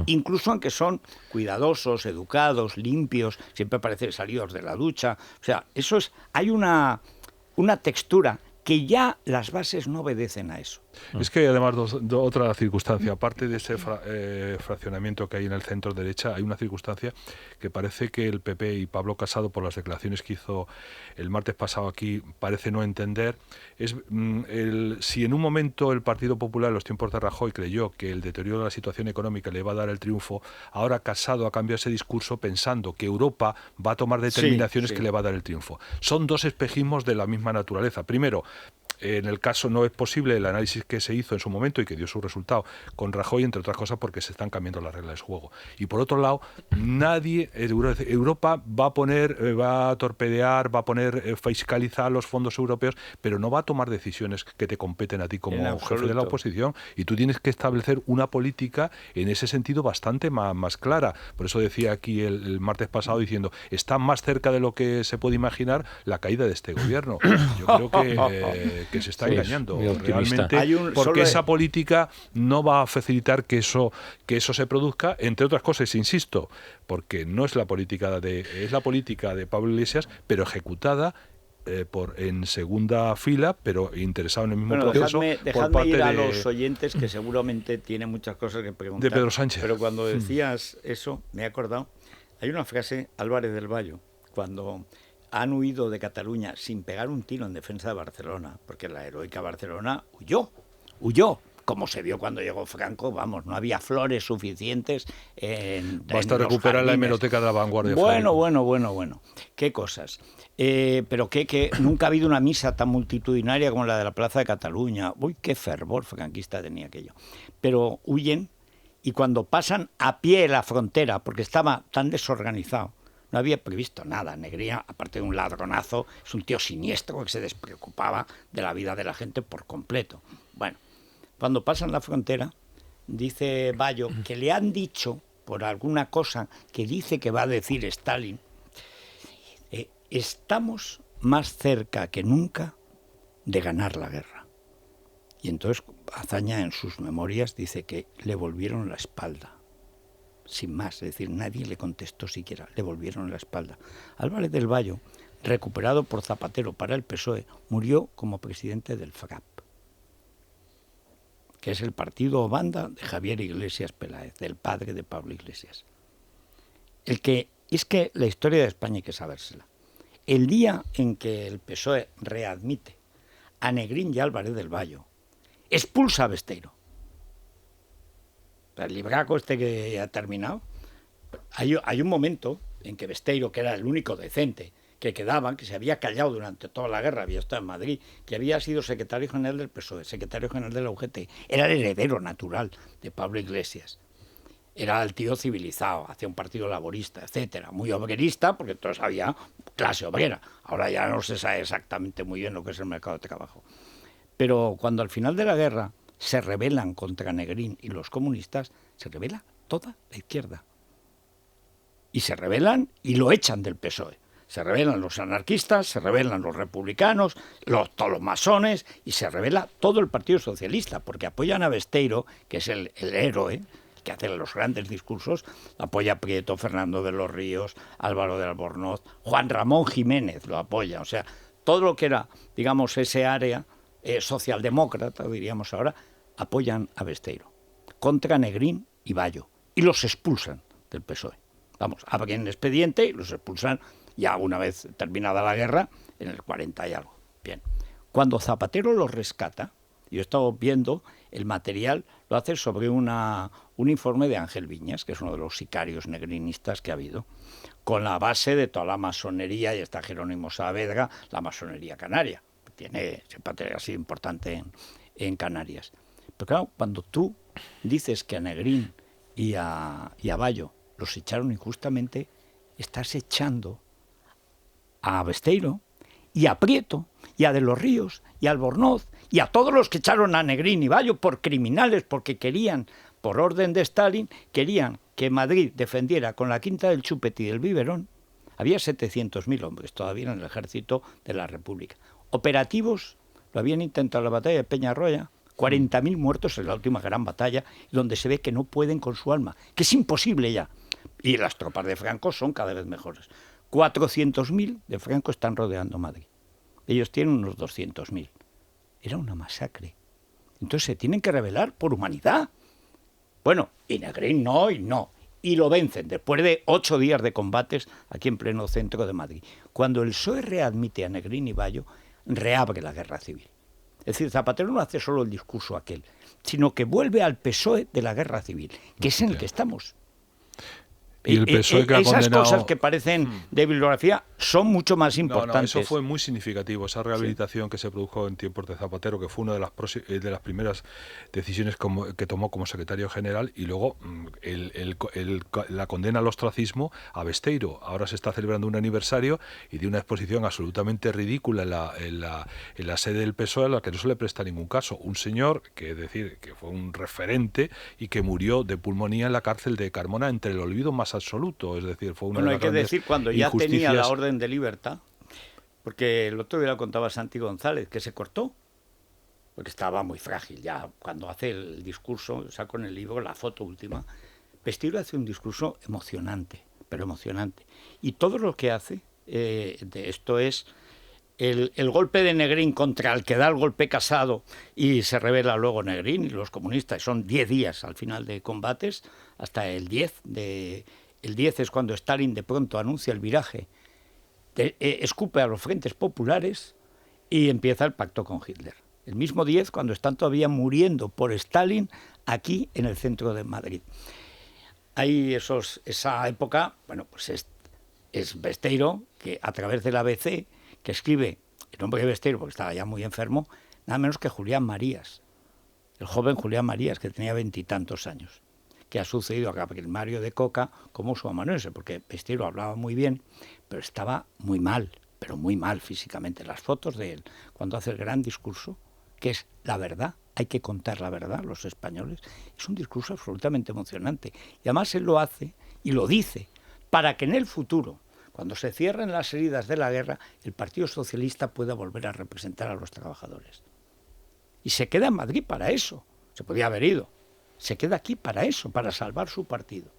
Incluso aunque son cuidadosos, educados, limpios, siempre parecen salidos de la ducha. O sea, eso es, hay una textura que ya las bases no obedecen a eso. Es que hay además otra circunstancia, aparte de ese fraccionamiento que hay en el centro derecha, hay una circunstancia que parece que el PP y Pablo Casado, por las declaraciones que hizo el martes pasado aquí, parece no entender. Si en un momento el Partido Popular en los tiempos de Rajoy creyó que el deterioro de la situación económica le iba a dar el triunfo, ahora Casado ha cambiado ese discurso pensando que Europa va a tomar determinaciones que le va a dar el triunfo. Son dos espejismos de la misma naturaleza. Primero, en el caso no es posible el análisis que se hizo en su momento y que dio su resultado con Rajoy, entre otras cosas porque se están cambiando las reglas de juego. Y por otro lado, Europa va a torpedear, va a fiscalizar los fondos europeos, pero no va a tomar decisiones que te competen a ti como jefe de la oposición, y tú tienes que establecer una política en ese sentido bastante más clara. Por eso decía aquí el martes pasado diciendo, está más cerca de lo que se puede imaginar la caída de este gobierno. Yo creo que se está engañando realmente, porque esa política no va a facilitar que eso se produzca, entre otras cosas, insisto, porque no es la política es la política de Pablo Iglesias, pero ejecutada en segunda fila, pero interesado en el mismo proceso. Dejadme por parte ir a los oyentes, que seguramente tienen muchas cosas que preguntar. De Pedro Sánchez. Pero cuando decías eso, me he acordado, hay una frase, Álvarez del Valle, cuando han huido de Cataluña sin pegar un tiro en defensa de Barcelona, porque la heroica Barcelona huyó. Como se vio cuando llegó Franco, vamos, no había flores suficientes Basta recuperar la hemeroteca de la Vanguardia. Bueno. Qué cosas. Pero que nunca ha habido una misa tan multitudinaria como la de la Plaza de Cataluña. Uy, qué fervor franquista tenía aquello. Pero huyen, y cuando pasan a pie la frontera, porque estaba tan desorganizado, no había previsto nada. Negrín, aparte de un ladronazo, es un tío siniestro que se despreocupaba de la vida de la gente por completo. Bueno, cuando pasan la frontera, dice Bayo que le han dicho, por alguna cosa que dice que va a decir Stalin, estamos más cerca que nunca de ganar la guerra. Y entonces Azaña en sus memorias dice que le volvieron la espalda. Sin más, es decir, nadie le contestó siquiera, le volvieron la espalda. Álvarez del Valle, recuperado por Zapatero para el PSOE, murió como presidente del FRAP, que es el partido o banda de Javier Iglesias Peláez, del padre de Pablo Iglesias. Es que la historia de España hay que sabérsela. El día en que el PSOE readmite a Negrín y Álvarez del Valle, expulsa a Besteiro. El libraco que ha terminado. Hay un momento en que Besteiro, que era el único decente que quedaba, que se había callado durante toda la guerra, había estado en Madrid, que había sido secretario general del PSOE, secretario general de la UGT, era el heredero natural de Pablo Iglesias. Era el tío civilizado, hacía un partido laborista, etcétera, muy obrerista, porque entonces había clase obrera. Ahora ya no se sabe exactamente muy bien lo que es el mercado de trabajo. Pero cuando al final de la guerra se rebelan contra Negrín y los comunistas, se rebela toda la izquierda. Y se rebelan y lo echan del PSOE. Se rebelan los anarquistas, se rebelan los republicanos, todos los masones, y se rebela todo el Partido Socialista, porque apoyan a Besteiro, que es el héroe, que hace los grandes discursos, apoya Prieto, Fernando de los Ríos, Álvaro de Albornoz, Juan Ramón Jiménez lo apoya. O sea, todo lo que era, digamos, ese área socialdemócrata, diríamos ahora, apoyan a Besteiro, contra Negrín y Bayo, y los expulsan del PSOE. Vamos, abren expediente y los expulsan ya una vez terminada la guerra, en el 40 y algo. Bien. Cuando Zapatero los rescata, yo he estado viendo el material, lo hace sobre un informe de Ángel Viñas, que es uno de los sicarios negrinistas que ha habido, con la base de toda la masonería, y está Jerónimo Saavedra, la masonería canaria. Siempre ha sido importante en Canarias. Pero claro, cuando tú dices que a Negrín y a Bayo los echaron injustamente, estás echando a Besteiro y a Prieto y a De los Ríos y a Albornoz y a todos los que echaron a Negrín y Bayo por criminales, porque querían, por orden de Stalin, querían que Madrid defendiera con la Quinta del Chúpet y del Biberón. Había 700.000 hombres todavía en el ejército de la República. Operativos, lo habían intentado en la batalla de Peñarroya, 40.000 muertos en la última gran batalla, donde se ve que no pueden con su alma, que es imposible ya. Y las tropas de Franco son cada vez mejores. 400.000 de Franco están rodeando Madrid. Ellos tienen unos 200.000. Era una masacre. Entonces se tienen que rebelar por humanidad. Bueno, y Negrín no. Y lo vencen después de 8 días de combates aquí en pleno centro de Madrid. Cuando el PSOE readmite a Negrín y Bayo, reabre la guerra civil. Es decir, Zapatero no hace solo el discurso aquel, sino que vuelve al PSOE de la guerra civil, que es en el que estamos. Y el PSOE que ha esas condenado... cosas que parecen de bibliografía son mucho más importantes. No, eso fue muy significativo, esa rehabilitación que se produjo en tiempos de Zapatero, que fue una de las primeras decisiones que tomó como secretario general, y luego la condena al ostracismo a Besteiro. Ahora se está celebrando un aniversario y de una exposición absolutamente ridícula en la sede del PSOE, a la que no se le presta ningún caso. Un señor que fue un referente y que murió de pulmonía en la cárcel de Carmona entre el olvido más absoluto, es decir, fue una de las hay que decir, cuando ya injusticias. Tenía la orden de libertad, porque el otro día lo contaba Santi González, que se cortó, porque estaba muy frágil ya. Cuando hace el discurso, saco en el libro la foto última, Besteiro hace un discurso emocionante, pero emocionante. Y todo lo que hace de esto es el golpe de Negrín contra el que da el golpe Casado y se revela luego Negrín y los comunistas, son 10 días al final de combates, hasta el 10. El 10 es cuando Stalin de pronto anuncia el viraje, escupe a los frentes populares y empieza el pacto con Hitler. El mismo 10 cuando están todavía muriendo por Stalin aquí en el centro de Madrid. Hay esa época, bueno, pues es Besteiro, que a través del ABC, que escribe el nombre de Besteiro, porque estaba ya muy enfermo, nada menos que Julián Marías, el joven Julián Marías, que tenía 20 y tantos años, que ha sucedido a Gabriel Mario de Coca como su amanuense, porque Besteiro hablaba muy bien, pero estaba muy mal, pero muy mal físicamente. Las fotos de él, cuando hace el gran discurso, que es la verdad, hay que contar la verdad, los españoles, es un discurso absolutamente emocionante. Y además él lo hace y lo dice para que en el futuro, cuando se cierren las heridas de la guerra, el Partido Socialista pueda volver a representar a los trabajadores. Y se queda en Madrid para eso. Se podía haber ido. Se queda aquí para eso, para salvar su partido.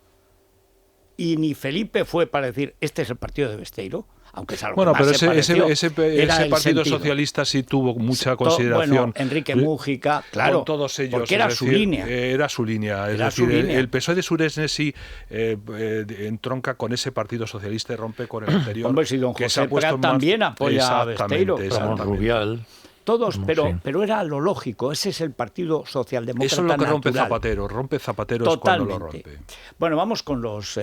Y ni Felipe fue para decir, este es el partido de Besteiro, aunque es algo bueno, que más pero ese Partido sentido. Socialista sí tuvo mucha consideración. Bueno, Enrique Mújica, claro, con todos ellos, porque era su línea. Era su línea. Es decir, el PSOE de Suresnes sí entronca con ese Partido Socialista y rompe con el anterior. Hombre, si don José Prat también apoya a Besteiro. Ramón Rubial. Todos, pero era lo lógico, ese es el Partido Socialdemócrata Eso es lo que rompe natural. Zapatero es cuando lo rompe. Bueno, vamos con los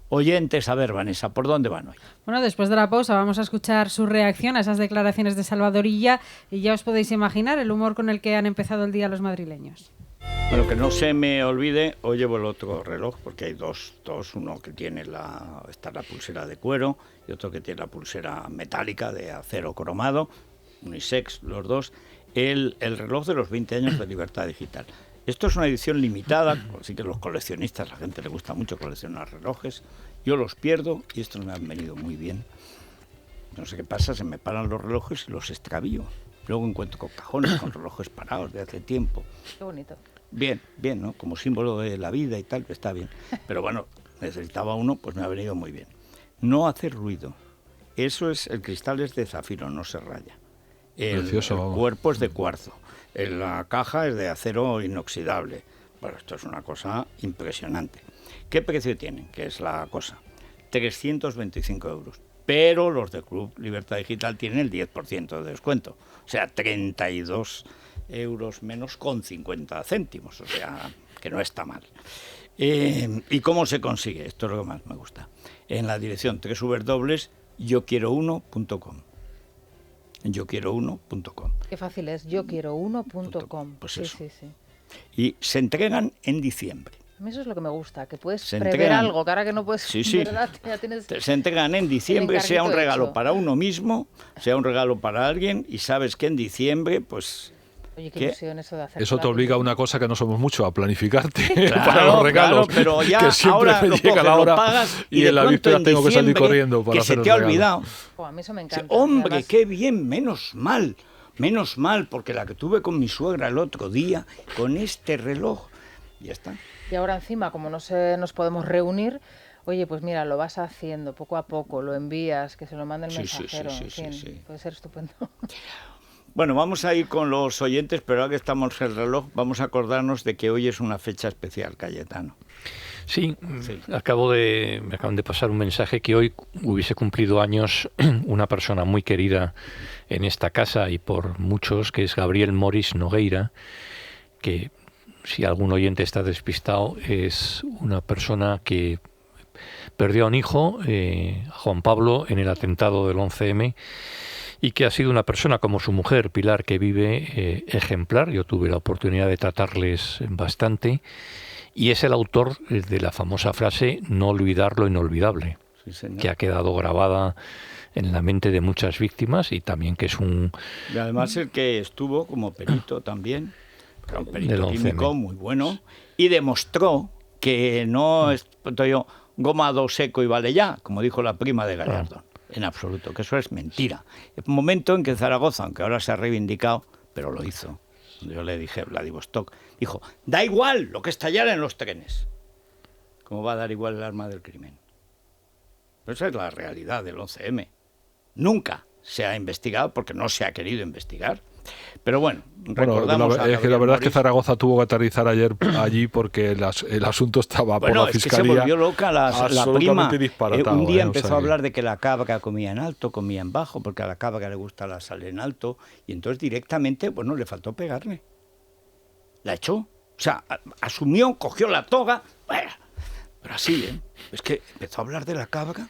oyentes. A ver, Vanessa, ¿por dónde van hoy? Bueno, después de la pausa vamos a escuchar su reacción a esas declaraciones de Salvador Illa y ya os podéis imaginar el humor con el que han empezado el día los madrileños. Bueno, que no se me olvide, hoy llevo el otro reloj, porque hay dos, uno que tiene la pulsera de cuero y otro que tiene la pulsera metálica de acero cromado, unisex, los dos, el reloj de los 20 años de Libertad Digital. Esto es una edición limitada, así que los coleccionistas, a la gente le gusta mucho coleccionar relojes. Yo los pierdo y estos me han venido muy bien. No sé qué pasa, se me paran los relojes y los extravío. Luego encuentro con cajones con relojes parados de hace tiempo. Qué bonito. Bien, ¿no? Como símbolo de la vida y tal, está bien. Pero bueno, necesitaba uno, pues me ha venido muy bien. No hacer ruido. Eso es, el cristal es de zafiro, no se raya. El cuerpo es de cuarzo. La caja es de acero inoxidable. Bueno, esto es una cosa impresionante. ¿Qué precio tienen? Que es la cosa. 325 euros. Pero los de Club Libertad Digital tienen el 10% de descuento. O sea, 32 euros menos con 50 céntimos. O sea, que no está mal. ¿Y cómo se consigue? Esto es lo que más me gusta. En la dirección www.yoquierouno.com. yoquierouno.com. Qué fácil es, yoquierouno.com. Pues sí, eso. sí. Y se entregan en diciembre. A mí eso es lo que me gusta, que puedes Se prever entregan, algo, que ahora que no puedes... Sí, sí. ¿verdad? Ya tienes se entregan en diciembre, sea un regalo hecho. para uno mismo, sea un regalo para alguien, y sabes que en diciembre, pues... Oye, qué ilusión eso de hacer. Eso te obliga a una cosa que no somos mucho, a planificarte Claro, para los regalos. claro, pero ya que siempre ahora me lo llega coges, la hora lo pagas y de en la pronto víspera en tengo que salir diciembre, corriendo para que hacer se el te ha regalo. olvidado. A mí eso me encanta. Hombre, Además, qué bien, menos mal, porque la que tuve con mi suegra el otro día, con este reloj, ya está. y ahora encima, como no nos podemos reunir, oye, pues mira, lo vas haciendo poco a poco, lo envías, que se lo mande el mensajero, en fin, puede ser estupendo. Bueno, vamos a ir con los oyentes, pero ahora que estamos en el reloj, vamos a acordarnos de que hoy es una fecha especial, Cayetano. Sí, me acaban de pasar un mensaje que hoy hubiese cumplido años una persona muy querida en esta casa y por muchos, que es Gabriel Moris Nogueira, que si algún oyente está despistado, es una persona que perdió a un hijo, Juan Pablo, en el atentado del 11M, y que ha sido una persona como su mujer, Pilar, que vive ejemplar. Yo tuve la oportunidad de tratarles bastante, y es el autor de la famosa frase no olvidar lo inolvidable, que ha quedado grabada en la mente de muchas víctimas, y también que es Y además el que estuvo como perito también, un perito químico muy bueno, y demostró que no es gomado seco y vale ya, como dijo la prima de Gallardón. En absoluto, que eso es mentira. El momento en que Zaragoza, aunque ahora se ha reivindicado, pero lo hizo, yo le dije, Vladivostok, dijo, da igual lo que estallara en los trenes. ¿Cómo va a dar igual el arma del crimen? Pero esa es la realidad del 11M. Nunca se ha investigado, porque no se ha querido investigar. Pero bueno, recordamos es que la verdad es que Zaragoza tuvo que aterrizar ayer allí porque el asunto estaba por la fiscalía. Que se volvió loca la prima. Un día empezó o sea, a hablar de que la cabra comía en alto, comía en bajo, porque a la cabra le gusta la sal en alto, y entonces directamente, bueno, le faltó pegarle. La echó. O sea, asumió, cogió la toga, bueno, pero así, ¿eh? Es que empezó a hablar de la cabra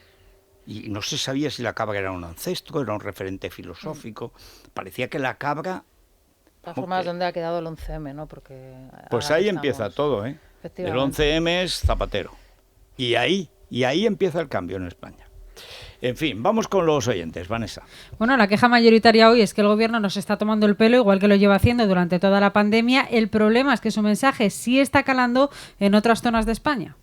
y no se sabía si la cabra era un ancestro, era un referente filosófico. Parecía que la cabra... De todas formas, ¿dónde ha quedado el 11M, no? Porque pues ahí empieza todo, ¿eh? El 11M es Zapatero. Y ahí empieza el cambio en España. En fin, vamos con los oyentes, Vanessa. Bueno, la queja mayoritaria hoy es que el gobierno nos está tomando el pelo, igual que lo lleva haciendo durante toda la pandemia. El problema es que su mensaje sí está calando en otras zonas de España.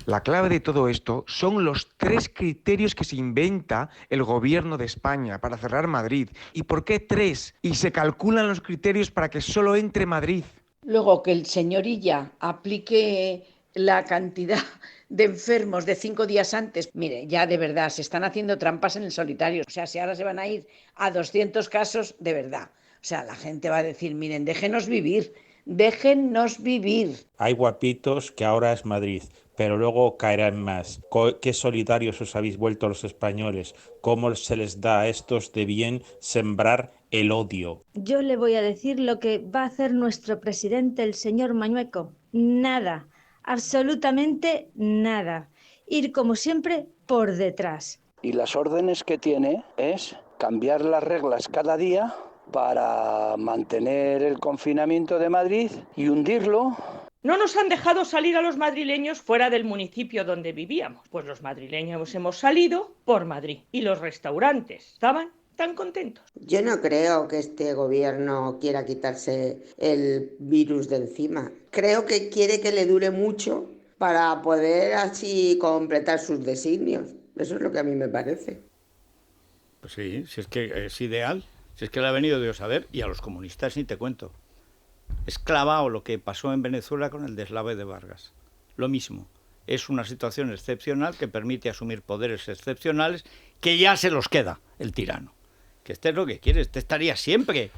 La clave de todo esto son los 3 criterios que se inventa el gobierno de España para cerrar Madrid. ¿Y por qué 3? Y se calculan los criterios para que solo entre Madrid. Luego que el señor Illa aplique la cantidad de enfermos de 5 días antes. Mire, ya de verdad, se están haciendo trampas en el solitario. O sea, si ahora se van a ir a 200 casos, de verdad. O sea, la gente va a decir, miren, déjenos vivir. Hay guapitos que ahora es Madrid, pero luego caerán más. Qué solidarios os habéis vuelto los españoles. Cómo se les da a estos de bien sembrar el odio. Yo le voy a decir lo que va a hacer nuestro presidente, el señor Mañueco. Nada, absolutamente nada. Ir como siempre por detrás. Y las órdenes que tiene es cambiar las reglas cada día para mantener el confinamiento de Madrid y hundirlo. No nos han dejado salir a los madrileños fuera del municipio donde vivíamos. Pues los madrileños hemos salido por Madrid y los restaurantes estaban tan contentos. Yo no creo que este gobierno quiera quitarse el virus de encima. Creo que quiere que le dure mucho para poder así completar sus designios. Eso es lo que a mí me parece. Pues sí, si es que es ideal. Si es que le ha venido Dios a ver, y a los comunistas ni te cuento. Es clavado lo que pasó en Venezuela con el deslave de Vargas. Lo mismo. Es una situación excepcional que permite asumir poderes excepcionales que ya se los queda el tirano. Que este es lo que quiere, este estaría siempre.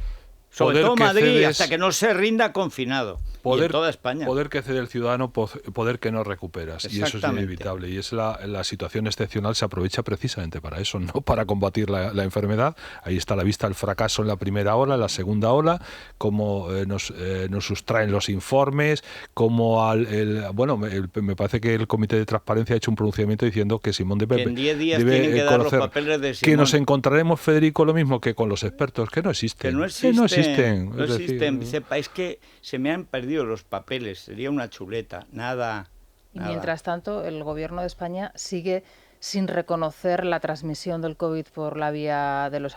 Sobre todo Madrid, hasta que no se rinda confinado. Y en toda España. Poder que cede el ciudadano, poder que no recuperas. Y eso es inevitable. Y es la situación excepcional se aprovecha precisamente para eso, no para combatir la enfermedad. Ahí está a la vista el fracaso en la primera ola, en la segunda ola, cómo nos sustraen los informes, cómo me parece que el Comité de Transparencia ha hecho un pronunciamiento diciendo que Simón de Pepe en 10 días tienen que dar los papeles de Simón. Que nos encontraremos, Federico, lo mismo que con los expertos, que no existen. Que no existen. Es que se me han perdido los papeles, sería una chuleta, nada. Y mientras tanto, el gobierno de España sigue sin reconocer la transmisión del COVID por la vía de los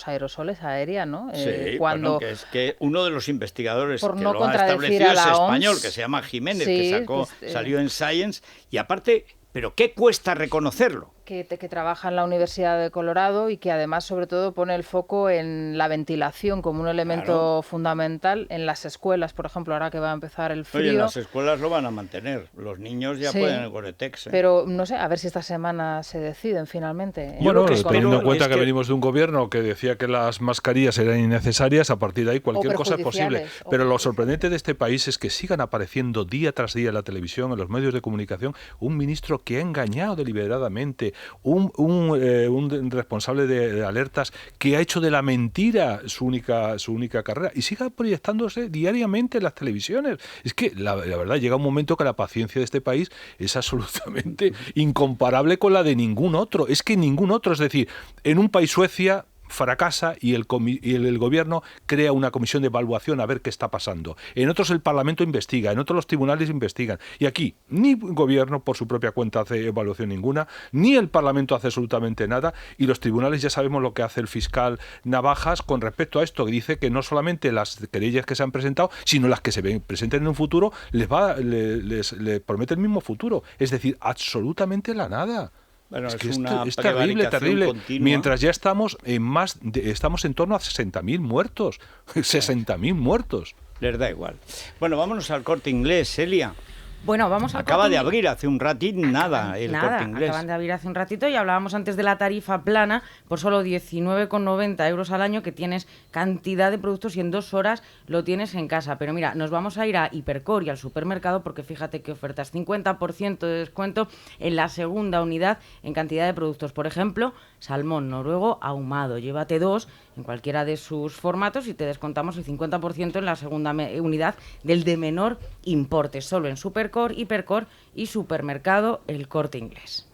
aerosoles aérea, ¿no? Sí, bueno, que es que uno de los investigadores que lo ha establecido es español, que se llama Jiménez, que salió en Science, y aparte, ¿pero qué cuesta reconocerlo? Que trabaja en la Universidad de Colorado y que además sobre todo pone el foco en la ventilación como un elemento fundamental en las escuelas, por ejemplo, ahora que va a empezar el frío. Oye, en las escuelas lo van a mantener, los niños ya pueden el Gore-Tex. Pero no sé, a ver si esta semana se deciden finalmente. Bueno, teniendo en cuenta que venimos de un gobierno que decía que las mascarillas eran innecesarias, a partir de ahí cualquier cosa es posible. Pero lo sorprendente de este país es que sigan apareciendo día tras día en la televisión, en los medios de comunicación, un ministro que ha engañado deliberadamente, un responsable de alertas que ha hecho de la mentira su única carrera y siga proyectándose diariamente en las televisiones. Es que la verdad llega un momento que la paciencia de este país es absolutamente incomparable con la de ningún otro. Es que ningún otro, es decir, en un país Suecia fracasa y el gobierno crea una comisión de evaluación a ver qué está pasando. En otros el Parlamento investiga, en otros los tribunales investigan. Y aquí ni el gobierno por su propia cuenta hace evaluación ninguna, ni el Parlamento hace absolutamente nada, y los tribunales ya sabemos lo que hace el fiscal Navajas con respecto a esto, que dice que no solamente las querellas que se han presentado, sino las que se presenten en un futuro, les promete el mismo futuro. Es decir, absolutamente la nada. Bueno, es terrible. Continua. Mientras ya estamos en torno a 60.000 muertos. 60.000 muertos. Les da igual. Bueno, vámonos al Corte Inglés, Celia. Bueno, vamos a Acaba de abrir hace un ratito, nada, el Corte Inglés. Acaban de abrir hace un ratito y hablábamos antes de la tarifa plana por solo 19,90 euros al año, que tienes cantidad de productos y en 2 horas lo tienes en casa. Pero mira, nos vamos a ir a Hipercor y al supermercado porque fíjate qué ofertas, 50% de descuento en la segunda unidad en cantidad de productos. Por ejemplo, salmón noruego ahumado, llévate 2 en cualquiera de sus formatos y te descontamos el 50% en la segunda unidad del de menor importe, solo en Supercor, Hipercor y Supermercado El Corte Inglés.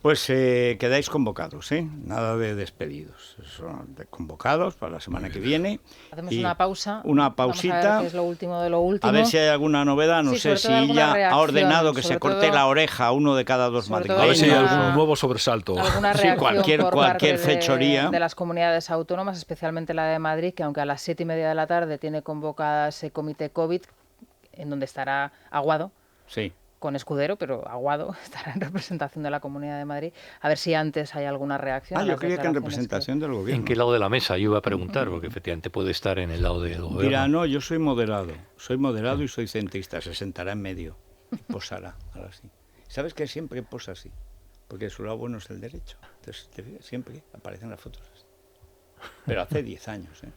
Pues quedáis convocados, ¿eh? Nada de despedidos. Son convocados para la semana que viene. Hacemos una pausa. Una pausita. Vamos a ver qué es lo último de lo último. A ver si hay alguna novedad. No sé si ella ha ordenado que se corte la oreja a uno de cada 2 madrileños. A ver si hay algún nuevo sobresalto. Alguna reacción por cualquier parte fechoría. de las comunidades autónomas, especialmente la de Madrid, que aunque a las 7:30 de la tarde tiene convocada ese comité COVID, en donde estará Aguado. Sí. Con Escudero, pero Aguado estará en representación de la Comunidad de Madrid. A ver si antes hay alguna reacción. Yo creía que en representación del gobierno. ¿En qué lado de la mesa? Yo iba a preguntar, porque efectivamente puede estar en el lado del gobierno. Mira, no, yo soy moderado. Soy moderado y soy centrista. Se sentará en medio y posará. Ahora sí. ¿Sabes que siempre posa así? Porque su lado bueno es el derecho. Entonces, siempre aparecen las fotos así. Pero hace 10 años, ¿eh?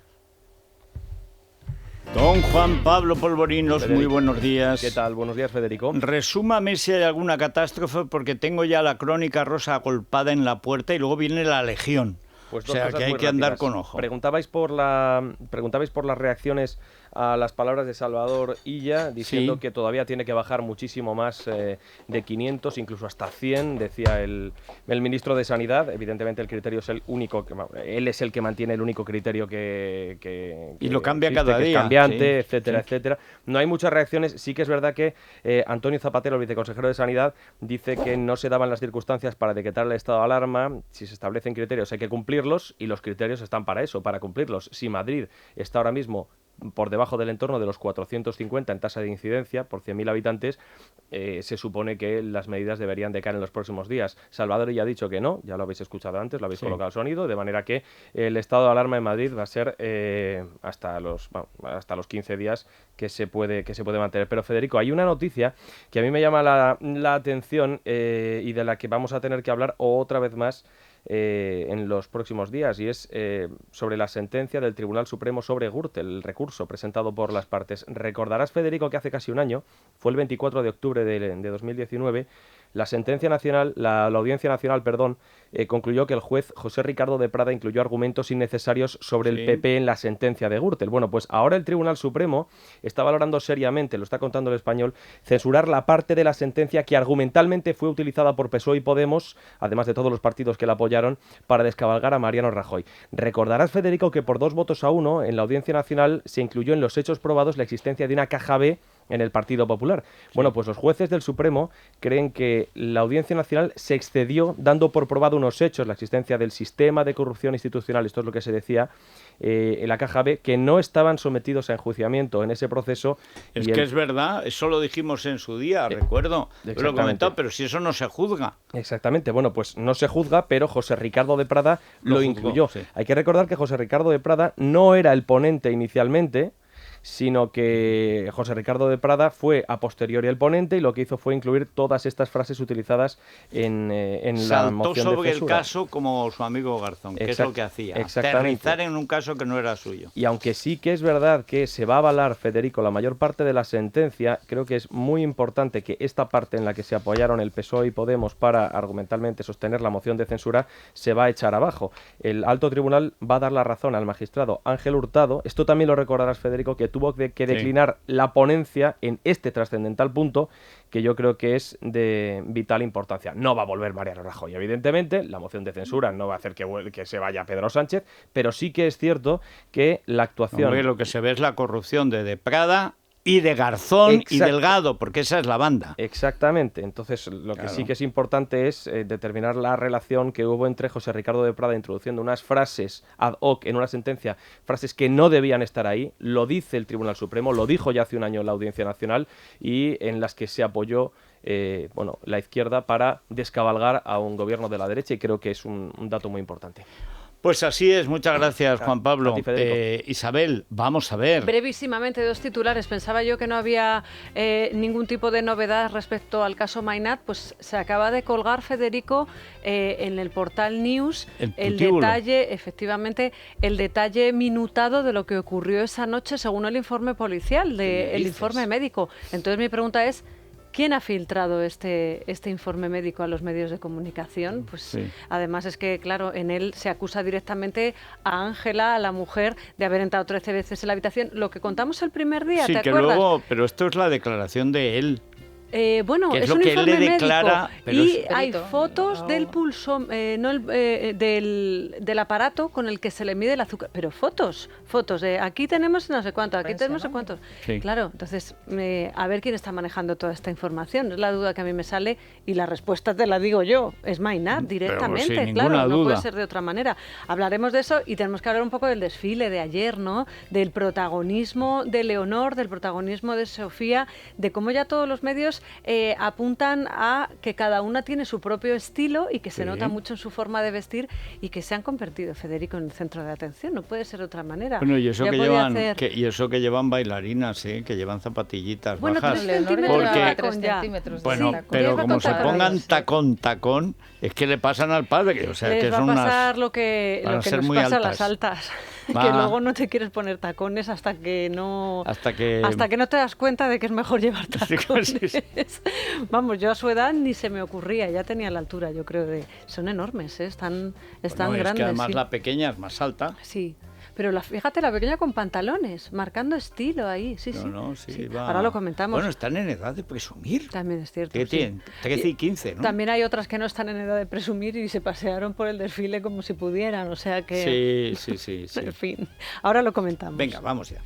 Don Juan Pablo Polvorinos, muy buenos días. ¿Qué tal? Buenos días, Federico. Resúmame si hay alguna catástrofe, porque tengo ya la crónica rosa agolpada en la puerta y luego viene la legión. Pues o sea, que hay que andar con ojo. Preguntabais por las reacciones a las palabras de Salvador Illa, diciendo que todavía tiene que bajar muchísimo más de 500, incluso hasta 100, decía el ministro de Sanidad. Evidentemente el criterio es el único, él es el que mantiene el único criterio que y lo cambia existe, cada que día. Es cambiante, etcétera, etcétera. No hay muchas reacciones. Sí que es verdad que Antonio Zapatero, el viceconsejero de Sanidad, dice que no se daban las circunstancias para decretar el estado de alarma. Si se establecen criterios hay que cumplirlos y los criterios están para eso, para cumplirlos. Si Madrid está ahora mismo por debajo del entorno de los 450 en tasa de incidencia por 100.000 habitantes, se supone que las medidas deberían de caer en los próximos días. Salvador ya ha dicho que no, ya lo habéis escuchado antes, lo habéis colocado el sonido, de manera que el estado de alarma en Madrid va a ser hasta los 15 días que se puede mantener. Pero Federico, hay una noticia que a mí me llama la atención y de la que vamos a tener que hablar otra vez más en los próximos días, y es sobre la sentencia del Tribunal Supremo sobre Gürtel, el recurso presentado por las partes. Recordarás, Federico, que hace casi un año, fue el 24 de octubre de 2019, la Audiencia Nacional, concluyó que el juez José Ricardo de Prada incluyó argumentos innecesarios sobre el PP en la sentencia de Gürtel. Bueno, pues ahora el Tribunal Supremo está valorando seriamente, lo está contando El Español, censurar la parte de la sentencia que argumentalmente fue utilizada por PSOE y Podemos, además de todos los partidos que la apoyaron, para descabalgar a Mariano Rajoy. Recordarás, Federico, que por 2 votos a 1 en la Audiencia Nacional se incluyó en los hechos probados la existencia de una caja B en el Partido Popular. Bueno, pues los jueces del Supremo creen que la Audiencia Nacional se excedió dando por probado unos hechos, la existencia del sistema de corrupción institucional, esto es lo que se decía en la caja B, que no estaban sometidos a enjuiciamiento en ese proceso. Es que es verdad, eso lo dijimos en su día, recuerdo, lo he comentado, pero si eso no se juzga. Exactamente, bueno, pues no se juzga, pero José Ricardo de Prada lo incluyó. Sí. Hay que recordar que José Ricardo de Prada no era el ponente inicialmente, sino que José Ricardo de Prada fue a posteriori el ponente y lo que hizo fue incluir todas estas frases utilizadas en la moción de censura. Saltó sobre el caso como su amigo Garzón, que es lo que hacía, aterrizar en un caso que no era suyo. Y aunque sí que es verdad que se va a avalar, Federico, la mayor parte de la sentencia, creo que es muy importante que esta parte en la que se apoyaron el PSOE y Podemos para argumentalmente sostener la moción de censura se va a echar abajo. El alto tribunal va a dar la razón al magistrado Ángel Hurtado. Esto también lo recordarás, Federico, que tuvo que declinar la ponencia en este trascendental punto, que yo creo que es de vital importancia. No va a volver Mariano Rajoy, evidentemente, la moción de censura no va a hacer que se vaya Pedro Sánchez, pero sí que es cierto que la actuación... Hombre, lo que se ve es la corrupción de Prada y de Garzón y Delgado, porque esa es la banda. Exactamente. Entonces, lo que sí que es importante es determinar la relación que hubo entre José Ricardo de Prada introduciendo unas frases ad hoc en una sentencia, frases que no debían estar ahí, lo dice el Tribunal Supremo, lo dijo ya hace un año en la Audiencia Nacional, y en las que se apoyó la izquierda para descabalgar a un gobierno de la derecha, y creo que es un dato muy importante. Pues así es, muchas gracias, Juan Pablo. Isabel, vamos a ver. Brevísimamente, 2 titulares. Pensaba yo que no había ningún tipo de novedad respecto al caso Mainat, pues se acaba de colgar, Federico, en el portal News el detalle, efectivamente, el detalle minutado de lo que ocurrió esa noche según el informe policial, el informe médico. Entonces mi pregunta es, ¿quién ha filtrado este informe médico a los medios de comunicación? Pues sí. Además es que, claro, en él se acusa directamente a Ángela, a la mujer, de haber entrado 13 veces en la habitación. Lo que contamos el primer día, sí, ¿te acuerdas? Luego, pero esto es la declaración de él. Bueno, es un lo que informe él le declara, médico y hay fotos del pulso, del aparato con el que se le mide el azúcar, pero fotos de aquí tenemos no sé cuánto, aquí tenemos no sé cuántos. Sí. Claro, entonces a ver quién está manejando toda esta información, es la duda que a mí me sale y la respuesta te la digo yo, es Mainat directamente, sin claro, duda. No puede ser de otra manera. Hablaremos de eso y tenemos que hablar un poco del desfile de ayer, ¿no? Del protagonismo de Leonor, del protagonismo de Sofía, de cómo ya todos los medios apuntan a que cada una tiene su propio estilo y que se nota mucho en su forma de vestir y que se han convertido, Federico, en el centro de atención. No puede ser de otra manera. Bueno, y eso, que llevan bailarinas, que llevan zapatillitas bajas. 3 centímetros. Bueno, pero como se pongan tacón, es que le pasan al padre. O sea, les que va son a pasar lo que nos pasa a las altas. Que luego no te quieres poner tacones hasta que no te das cuenta de que es mejor llevar tacones. Sí. Vamos, yo a su edad ni se me ocurría, ya tenía la altura, yo creo, son enormes, están grandes. Es que además la pequeña es más alta. Sí. Pero fíjate, la pequeña con pantalones, marcando estilo ahí, sí. Va. Ahora lo comentamos. Bueno, están en edad de presumir. También es cierto. ¿Qué tienen? 13 y 15, ¿no? También hay otras que no están en edad de presumir y se pasearon por el desfile como si pudieran, o sea que... Sí. En fin, ahora lo comentamos. Venga, vamos ya.